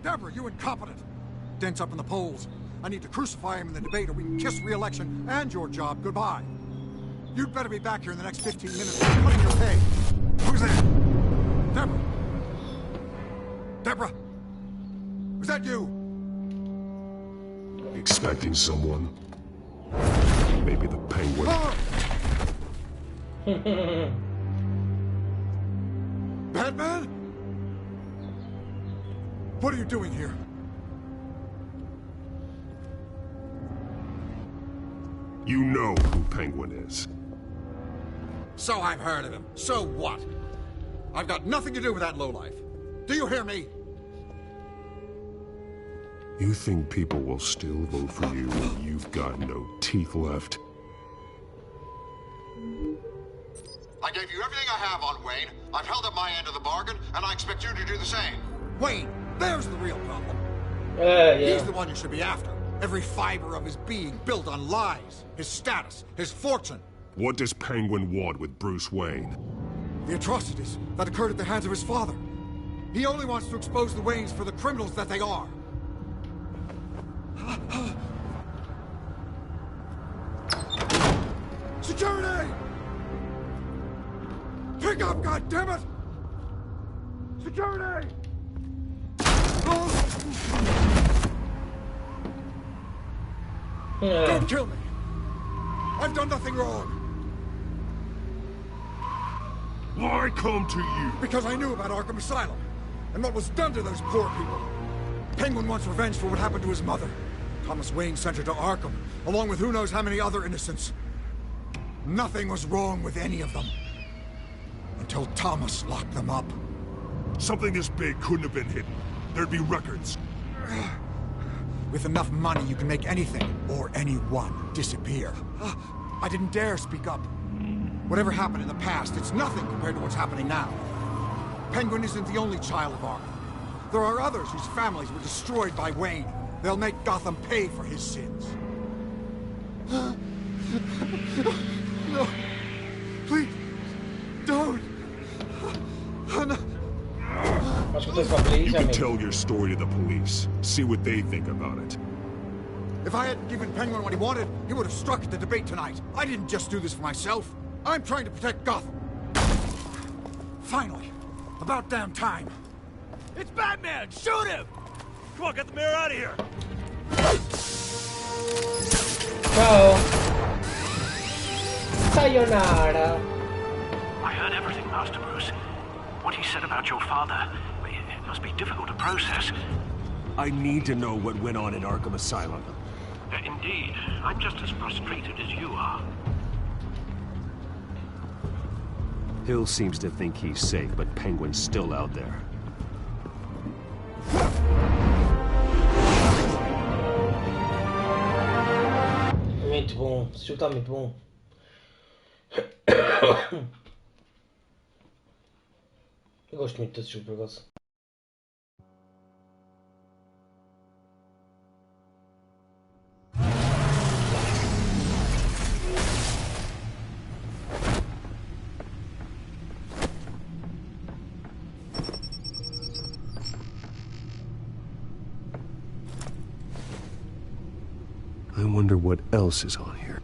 Deborah, you incompetent! Dent's up in the polls. I need to crucify him in the debate or we can kiss re-election and your job goodbye. You'd better be back here in the next 15 minutes or I'm cutting your pay. Who's there? Deborah? Deborah? Was that you? Expecting someone? Maybe the Penguin. Batman? What are you doing here? You know who Penguin is. So I've heard of him. So what? I've got nothing to do with that lowlife. Do you hear me? You think people will still vote for you when you've got no teeth left? I gave you everything I have on Wayne. I've held up my end of the bargain, and I expect you to do the same. Wayne, there's the real problem. Yeah. He's the one you should be after. Every fiber of his being built on lies, his status, his fortune. What does Penguin want with Bruce Wayne? The atrocities that occurred at the hands of his father. He only wants to expose the Waynes for the criminals that they are. Security! Pick up, goddammit! Security! Don't kill me! I've done nothing wrong! Why come to you? Because I knew about Arkham Asylum, and what was done to those poor people. Penguin wants revenge for what happened to his mother. Thomas Wayne sent her to Arkham, along with who knows how many other innocents. Nothing was wrong with any of them. Until Thomas locked them up. Something this big couldn't have been hidden. There'd be records. With enough money, you can make anything, or anyone, disappear. I didn't dare speak up. Whatever happened in the past, it's nothing compared to what's happening now. Penguin isn't the only child of Arkham. There are others whose families were destroyed by Wayne. They'll make Gotham pay for his sins. No. Please. Don't. No. You can tell your story to the police. See what they think about it. If I hadn't given Penguin what he wanted, he would have struck at the debate tonight. I didn't just do this for myself. I'm trying to protect Gotham. Finally. About damn time. It's Batman! Shoot him! Come on, get the mayor out of here! Ciao. Sayonara. I heard everything, Master Bruce. What he said about your father, it must be difficult to process. I need to know what went on in Arkham Asylum. Indeed. I'm just as frustrated as you are. Hill seems to think he's safe, but Penguin's still out there. Muito bom. Esse jogo tá muito bom. Eu gosto muito desse jogo, por acaso. wonder what else is on here.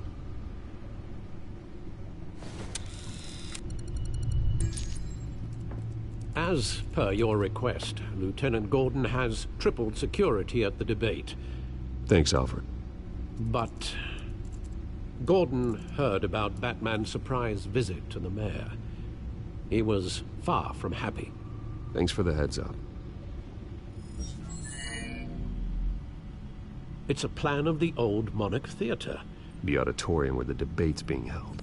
As per your request, Lieutenant Gordon has tripled security at the debate. Thanks, Alfred. But Gordon heard about Batman's surprise visit to the mayor. He was far from happy. Thanks for the heads up. It's a plan of the old Monarch Theater. The auditorium where the debate's being held.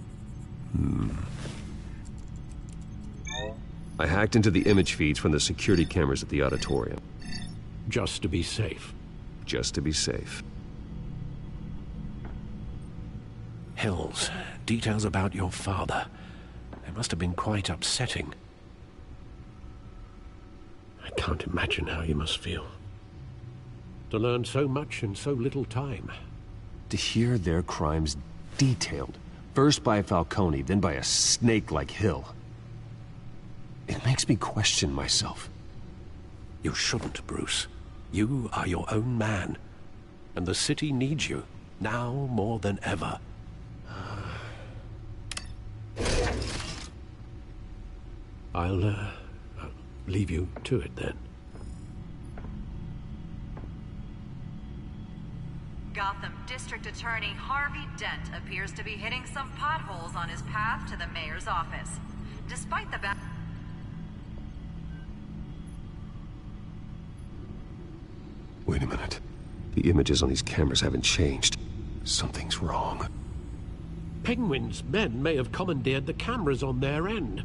I hacked into the image feeds from the security cameras at the auditorium. Just to be safe. Just to be safe. Hills, details about your father. They must have been quite upsetting. I can't imagine how you must feel. To learn so much in so little time. To hear their crimes detailed, first by Falcone, then by a snake like Hill. It makes me question myself. You shouldn't, Bruce. You are your own man. And the city needs you, now more than ever. I'll leave you to it then. Gotham District Attorney Harvey Dent appears to be hitting some potholes on his path to the mayor's office. Despite the Wait a minute. The images on these cameras haven't changed. Something's wrong. Penguin's men may have commandeered the cameras on their end.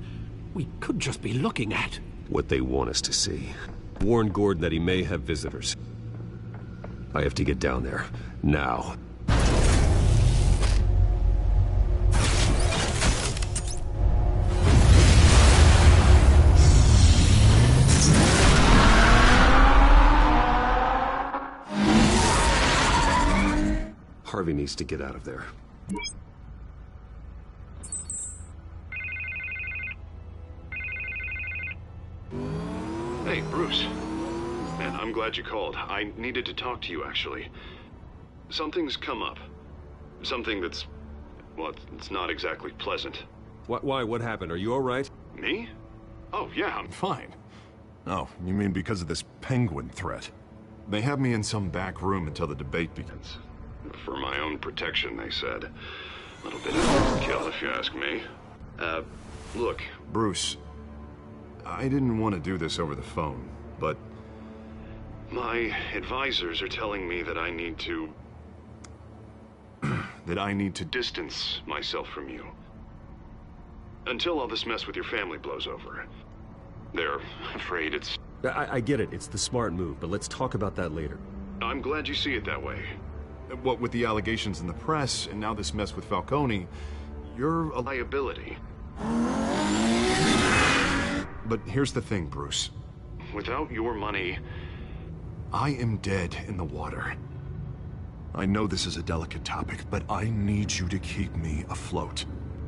We could just be looking at what they want us to see. Warn Gordon that he may have visitors. I have to get down there. Now. Harvey needs to get out of there. Hey, Bruce. Man, I'm glad you called. I needed to talk to you, actually. Something's come up. Something that's... well, it's not exactly pleasant. Why? What happened? Are you all right? Me? Oh, yeah, I'm fine. Oh, you mean because of this penguin threat? They have me in some back room until the debate begins. For my own protection, they said. A little bit of overkill, if you ask me. Look. Bruce, I didn't want to do this over the phone, but... my advisors are telling me that I need to... that I need to distance myself from you. Until all this mess with your family blows over. They're afraid it's... I get it. It's the smart move, but let's talk about that later. I'm glad you see it that way. What with the allegations in the press, and now this mess with Falcone, you're a liability. But here's the thing, Bruce. Without your money... I am dead in the water. I know this is a delicate topic, but I need you to keep me afloat.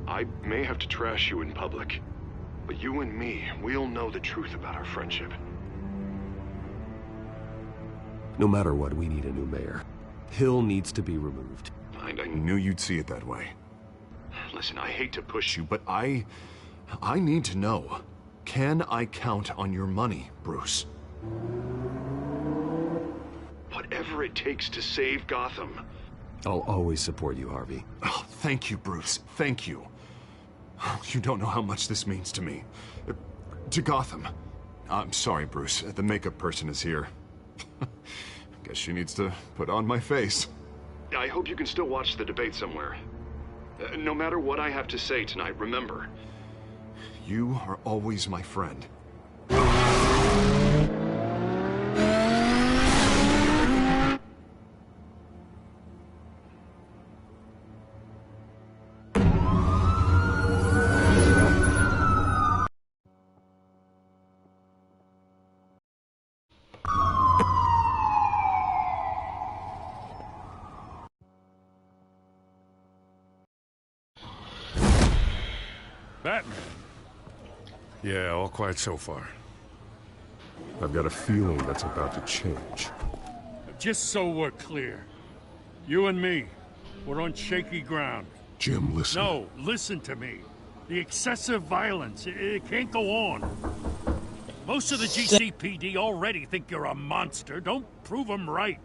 I may have to trash you in public, but you and me, we'll know the truth about our friendship. No matter what, we need a new mayor. Hill needs to be removed. I knew you'd see it that way. Listen, I hate to push you, but I need to know. Can I count on your money, Bruce? Whatever it takes to save Gotham. I'll always support you, Harvey. Oh, thank you, Bruce. Thank you. You don't know how much this means to me. To Gotham. I'm sorry, Bruce. The makeup person is here. Guess she needs to put on my face. I hope you can still watch the debate somewhere. No matter what I have to say tonight, remember. You are always my friend. Batman. Yeah, all quiet so far. I've got a feeling that's about to change. Just so we're clear, you and me, We're on shaky ground. Jim, listen. No, listen to me. The excessive violence, it can't go on. Most of the GCPD already think you're a monster. Don't prove them right.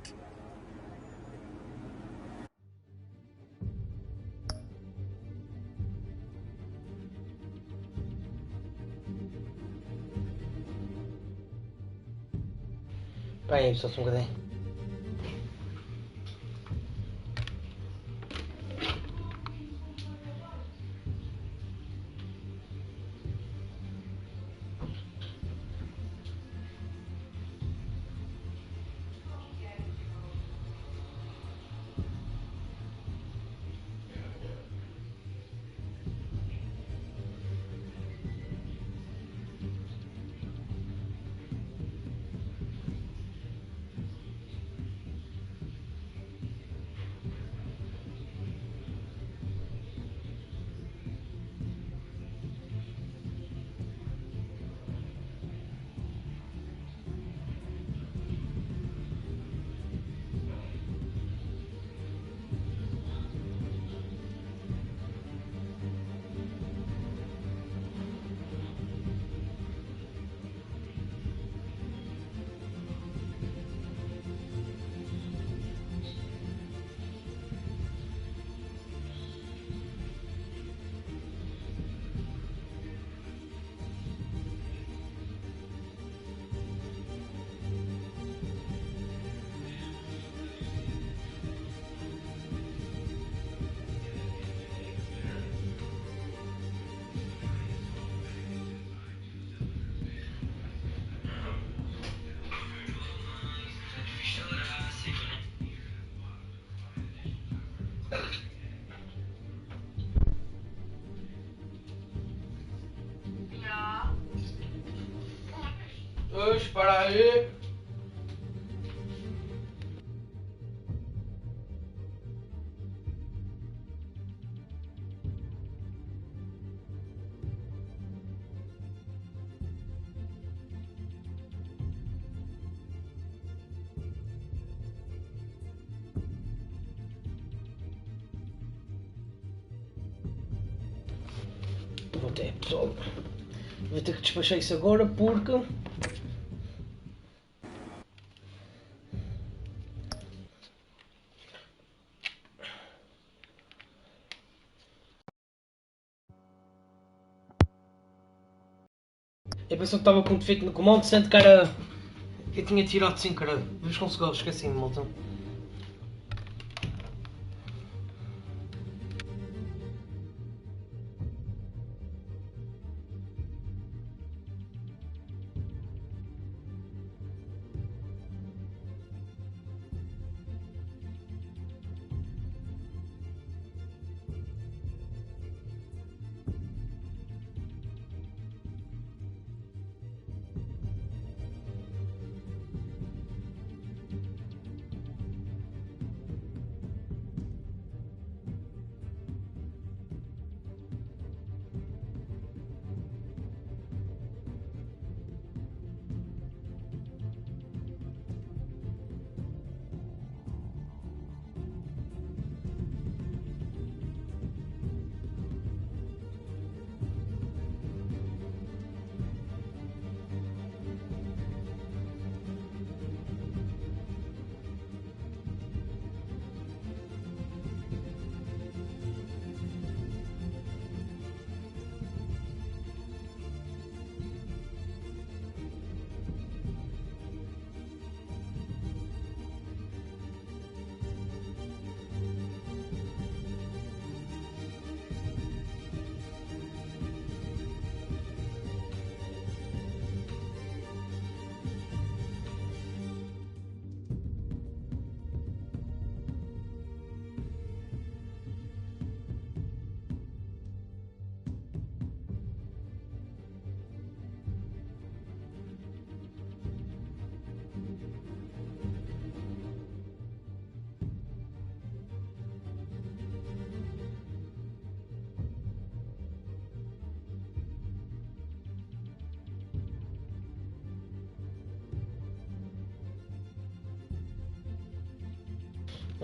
Bem, só um bocadinho. Espera aí. Vou ter, pessoal. Vou ter que despachar isso agora porque... Eu pensei que estava com defeito no comando, sendo que era... Eu tinha tirado sem querer. Vamos conseguir, esqueci-me, malta.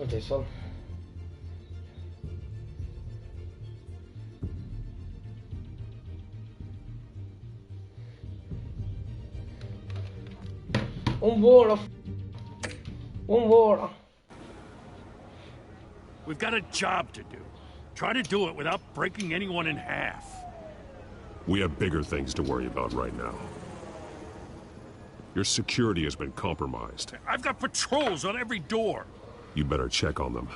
Atenção. Un volo. Un volo. We've got a job to do. Try to do it without breaking anyone in half. We have bigger things to worry about right now. Your security has been compromised. I've got patrols on every door. You better check on them.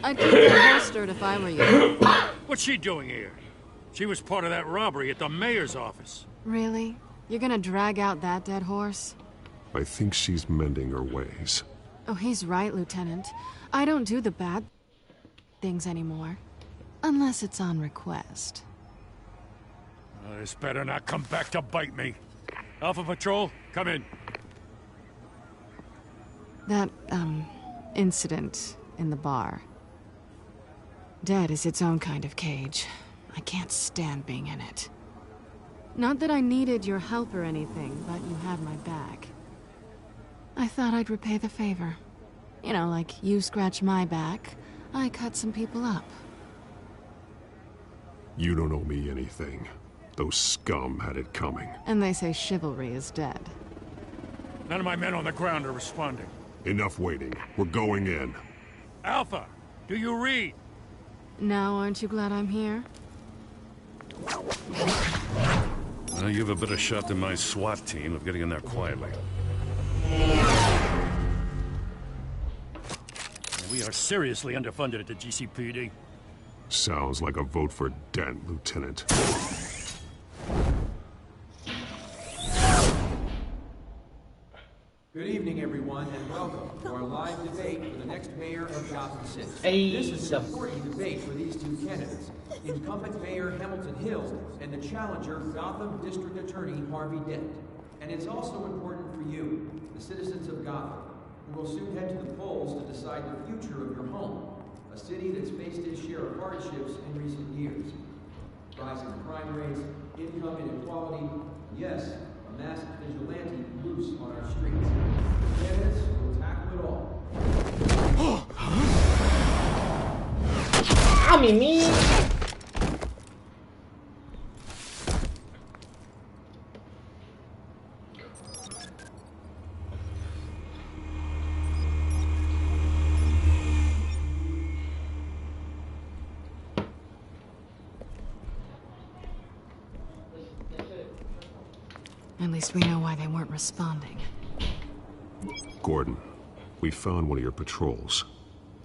I'd keep that holstered if I were you. What's she doing here? She was part of that robbery at the mayor's office. Really? You're gonna drag out that dead horse? I think she's mending her ways. Oh, he's right, Lieutenant. I don't do the bad things anymore. Unless it's on request. This better not come back to bite me. Alpha Patrol, come in. That, incident in the bar. Dead is its own kind of cage. I can't stand being in it. Not that I needed your help or anything, but you have my back. I thought I'd repay the favor. You know, like you scratch my back, I cut some people up. You don't owe me anything. Those scum had it coming. And they say chivalry is dead. None of my men on the ground are responding. Enough waiting. We're going in. Alpha, do you read? Now, aren't you glad I'm here? Well, you have a better shot than my SWAT team of getting in there quietly. We are seriously underfunded at the GCPD. Sounds like a vote for Dent, Lieutenant. Good evening, everyone, and welcome to our live debate for the next mayor of Gotham City. Hey, this is an important debate for these two candidates, incumbent Mayor Hamilton Hill and the challenger Gotham District Attorney Harvey Dent. And it's also important for you, the citizens of Gotham, who will soon head to the polls to decide the future of your home, a city that's faced its share of hardships in recent years. Rising crime rates, income inequality, and yes, a masked vigilante loose on our streets. Candidates will tackle it all. Ah, Mimi! At least we know why they weren't responding. Gordon, we found one of your patrols.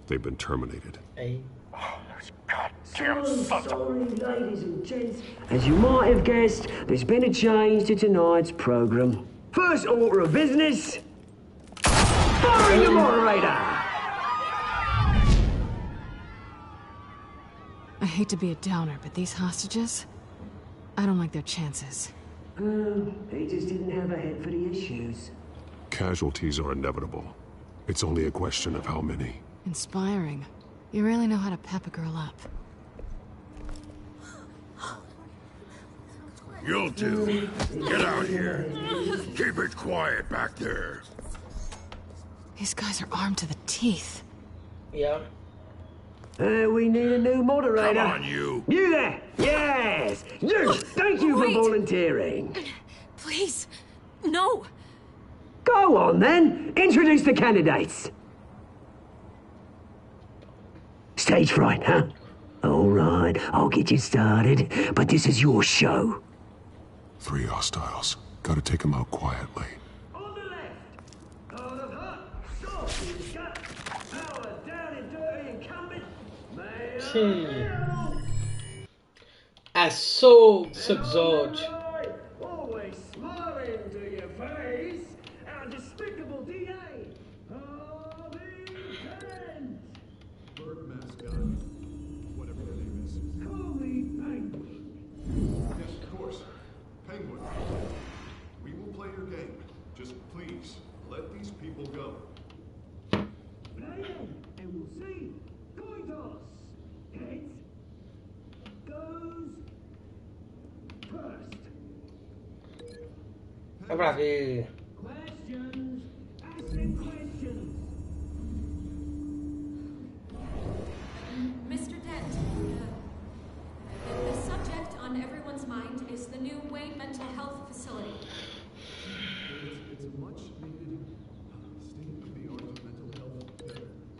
They've been terminated. Hey. Goddamn sons of... Sorry, ladies and gents. As you might have guessed, there's been a change to tonight's program. First order of business, firing the moderator! I hate to be a downer, but these hostages, I don't like their chances. He just didn't have a head for the issues. Casualties are inevitable. It's only a question of how many. Inspiring. You really know how to pep a girl up. You'll do. Get out here. Keep it quiet back there. These guys are armed to the teeth. Yeah. We need a new moderator. Come on, you. You there! Yes! You! Thank you for volunteering. Please, no. Go on, then. Introduce the candidates. Stage fright, huh? All right, I'll get you started, but this is your show. 3 hostiles. Gotta take them out quietly. On the left, out of her, soft in the gut, power down and dirty incumbent, É só episódio. always smiling to your face, our despicable DA, Harvey Dent. Bird mascot. Whatever your name is. Call me Penguin. Yes, of course. Penguin. We will play your game. Just please, let these people go. Play in, and we'll see. Coin toss. Heads goes first. É pra ver. Questions. Asking questions. Mr. Dent, the subject on everyone's mind is the new Wayne Mental Health Facility. It's a much-needed state-of-the-art mental health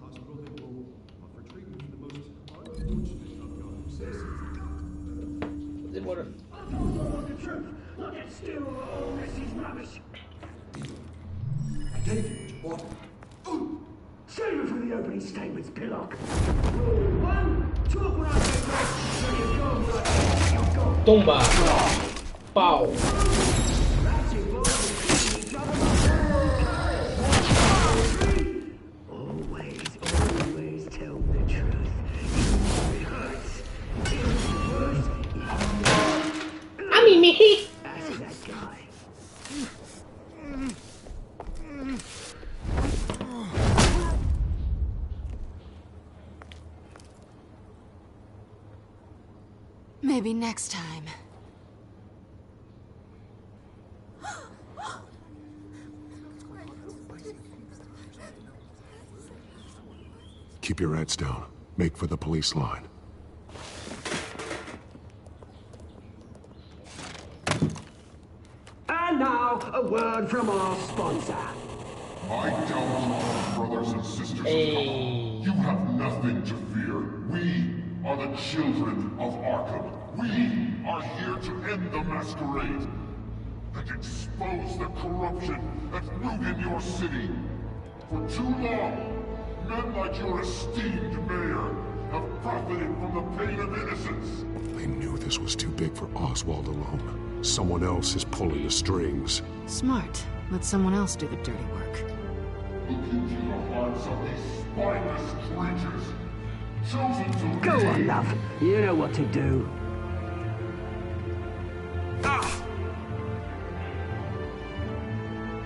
hospital that will offer treatment for the most unfortunate of Gotham citizens. They were. I told you the truth. Look at still all this is rubbish. David, what? Save it for the opening statements, Pillock. Rule 1, talk when I say go, when you go when I say you go. Tumba. Pau. That's it, boys. Each other. Always tell the truth. It hurts. It's worse. I mean, me. That's that guy. Maybe next time. Keep your heads down. Make for the police line. And now, a word from our sponsor. My Telltale brothers and sisters of Gotham, you have nothing to fear. We are the children of Arkham. We are here to end the masquerade and expose the corruption that's rooted your city. For too long, men like your esteemed mayor have profited from the pain of innocence. They knew this was too big for Oswald alone. Someone else is pulling the strings. Smart. Let someone else do the dirty work. Look into the hearts of these spineless creatures, chosen to Go lead. on, love. You know what to do.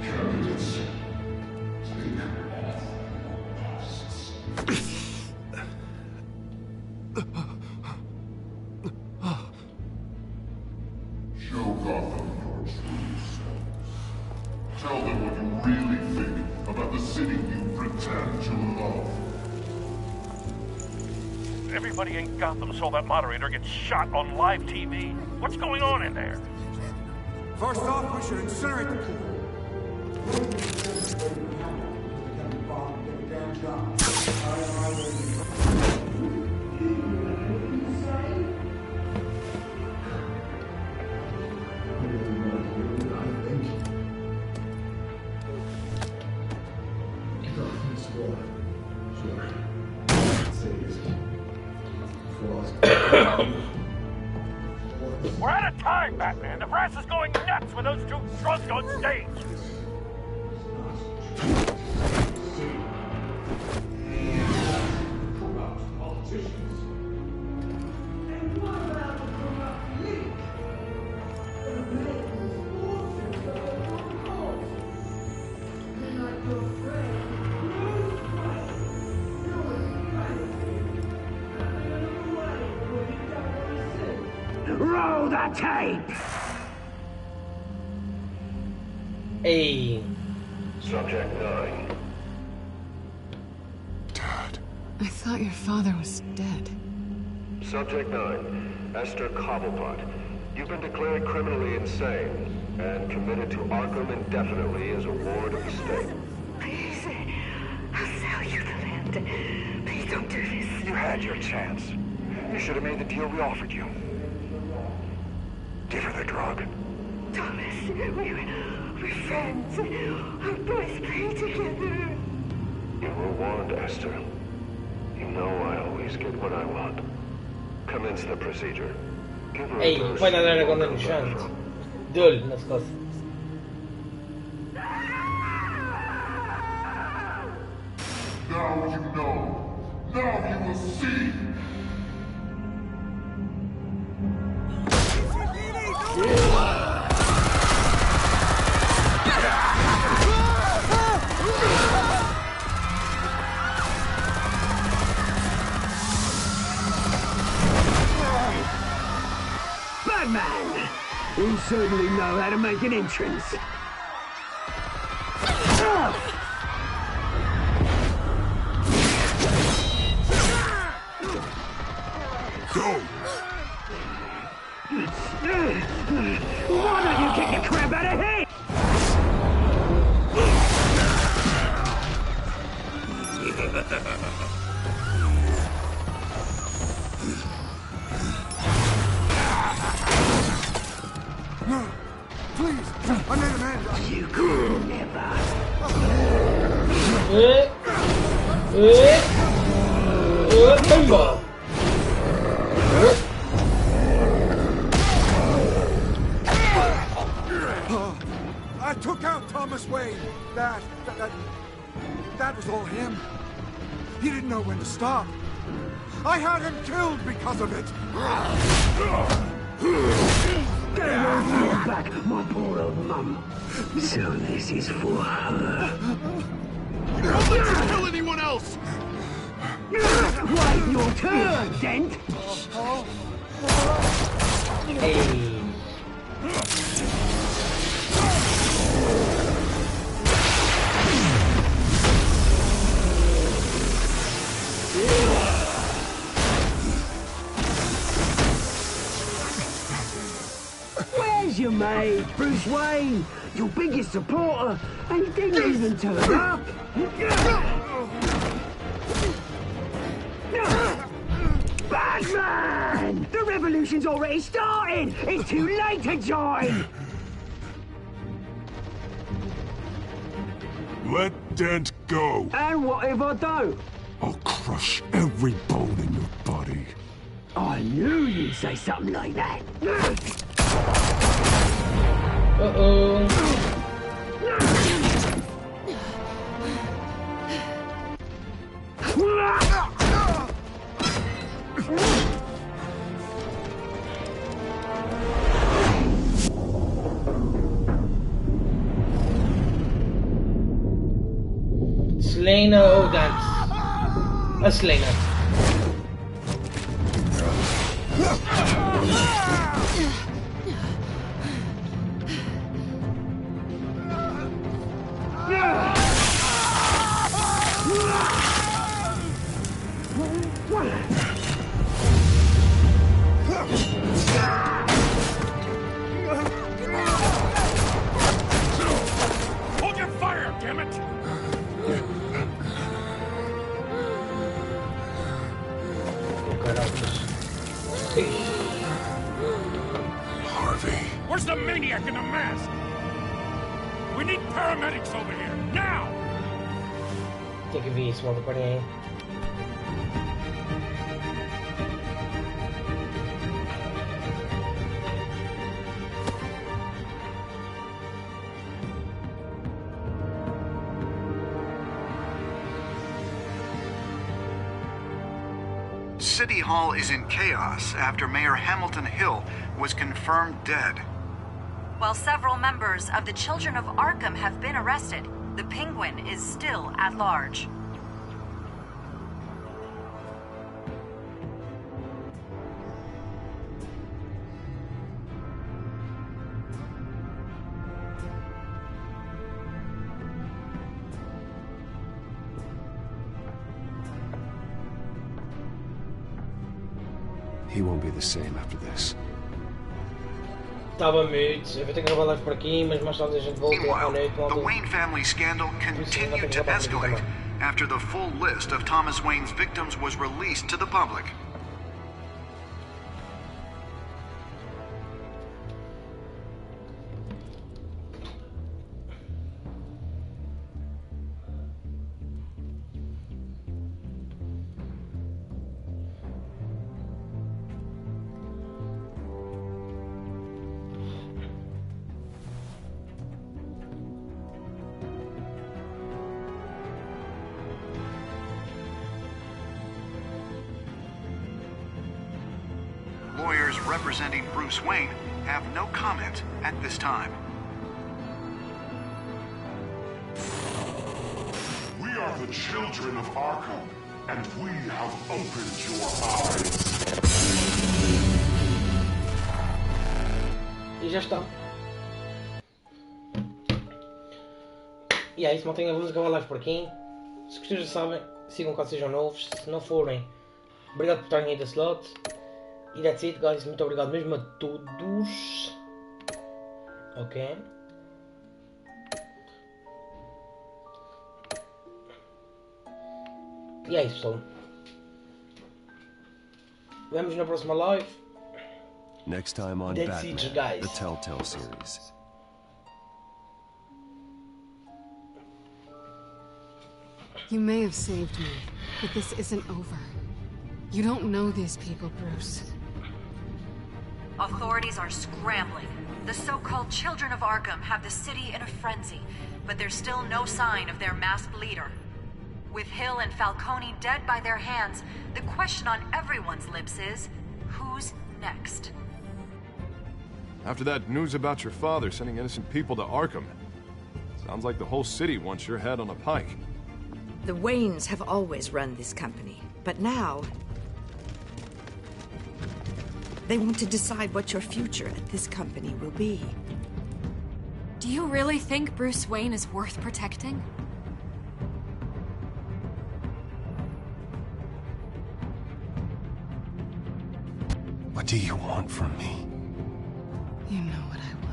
Candidates, take off masks. Show Gotham your true selves. Tell them what you really think about the city you pretend to love. Everybody in Gotham saw that moderator get shot on live TV. What's going on in there? First off, we should incinerate the pool. We're out of time, Batman. The press is going nuts with those two drunks on stage. Roll the tape! Hey. Subject 9. I thought your father was dead. Subject 9. Esther Cobblepot. You've been declared criminally insane and committed to Arkham indefinitely as a ward of the state. Please, I'll sell you the land. Please don't do this. You had your chance. You should have made the deal we offered you. Give her the drug. Thomas, we're friends. Our boys play together. You were warned, Esther. You know I always get what I want. Commence the procedure. Give her Ej, a dose fajna you daleko won't na come back nishant. from. Dul, na skos. Now you know. Now you will see. Batman! You certainly know how to make an entrance. Go! Why don't you get your crap out of here? No, please, I made a man. You could never. Timber. I took out Thomas Wayne. That was all him. He didn't know when to stop. I had him killed because of it. Get your back, my poor old mum. So this is for her. You don't let you kill anyone else! Wait your turn, Dent! Hey. Where's your mate, Bruce Wayne? Your biggest supporter, and he didn't even turn up. Batman! The revolution's already started! It's too late to join! Let Dent go. And what if I don't? I'll crush every bone in your body. I knew you'd say something like that. Uh-oh. Selena, oh that's a Selena. Hold your fire, damn it! Harvey. Where's the maniac in the mask? We need paramedics over here, now! Tem que ver esse modo para aí. City Hall is in chaos after Mayor Hamilton Hill was confirmed dead. While several members of the Children of Arkham have been arrested, the Penguin is still at large. He won't be the same after this. Estava mute, eu vou ter que gravar live por aqui, mas mais tarde a gente volta à noite. The Wayne family scandal continued to escalate after the full list of Thomas Wayne's victims was released to the public. Lawyers representing Bruce Wayne have no comment at this time. We are the children of Arkham, and we have opened your eyes. E já está. E é isso, maltinha, vamos acabar a live por aqui. Se gostaram já sabem, sigam caso sejam novos. Se não forem, obrigado por estarem aí desse lado. E that's it, guys. Muito obrigado mesmo a todos. Ok. E é isso, pessoal. Vemos na próxima live. Next time on That's Batman, it, guys. the Telltale series. You may have saved me, but this isn't over. You don't know these people, Bruce. Authorities are scrambling. The so-called Children of Arkham have the city in a frenzy, but there's still no sign of their masked leader. With Hill and Falcone dead by their hands, the question on everyone's lips is, who's next? After that news about your father sending innocent people to Arkham, sounds like the whole city wants your head on a pike. The Waynes have always run this company, but now they want to decide what your future at this company will be. Do you really think Bruce Wayne is worth protecting? What do you want from me? You know what I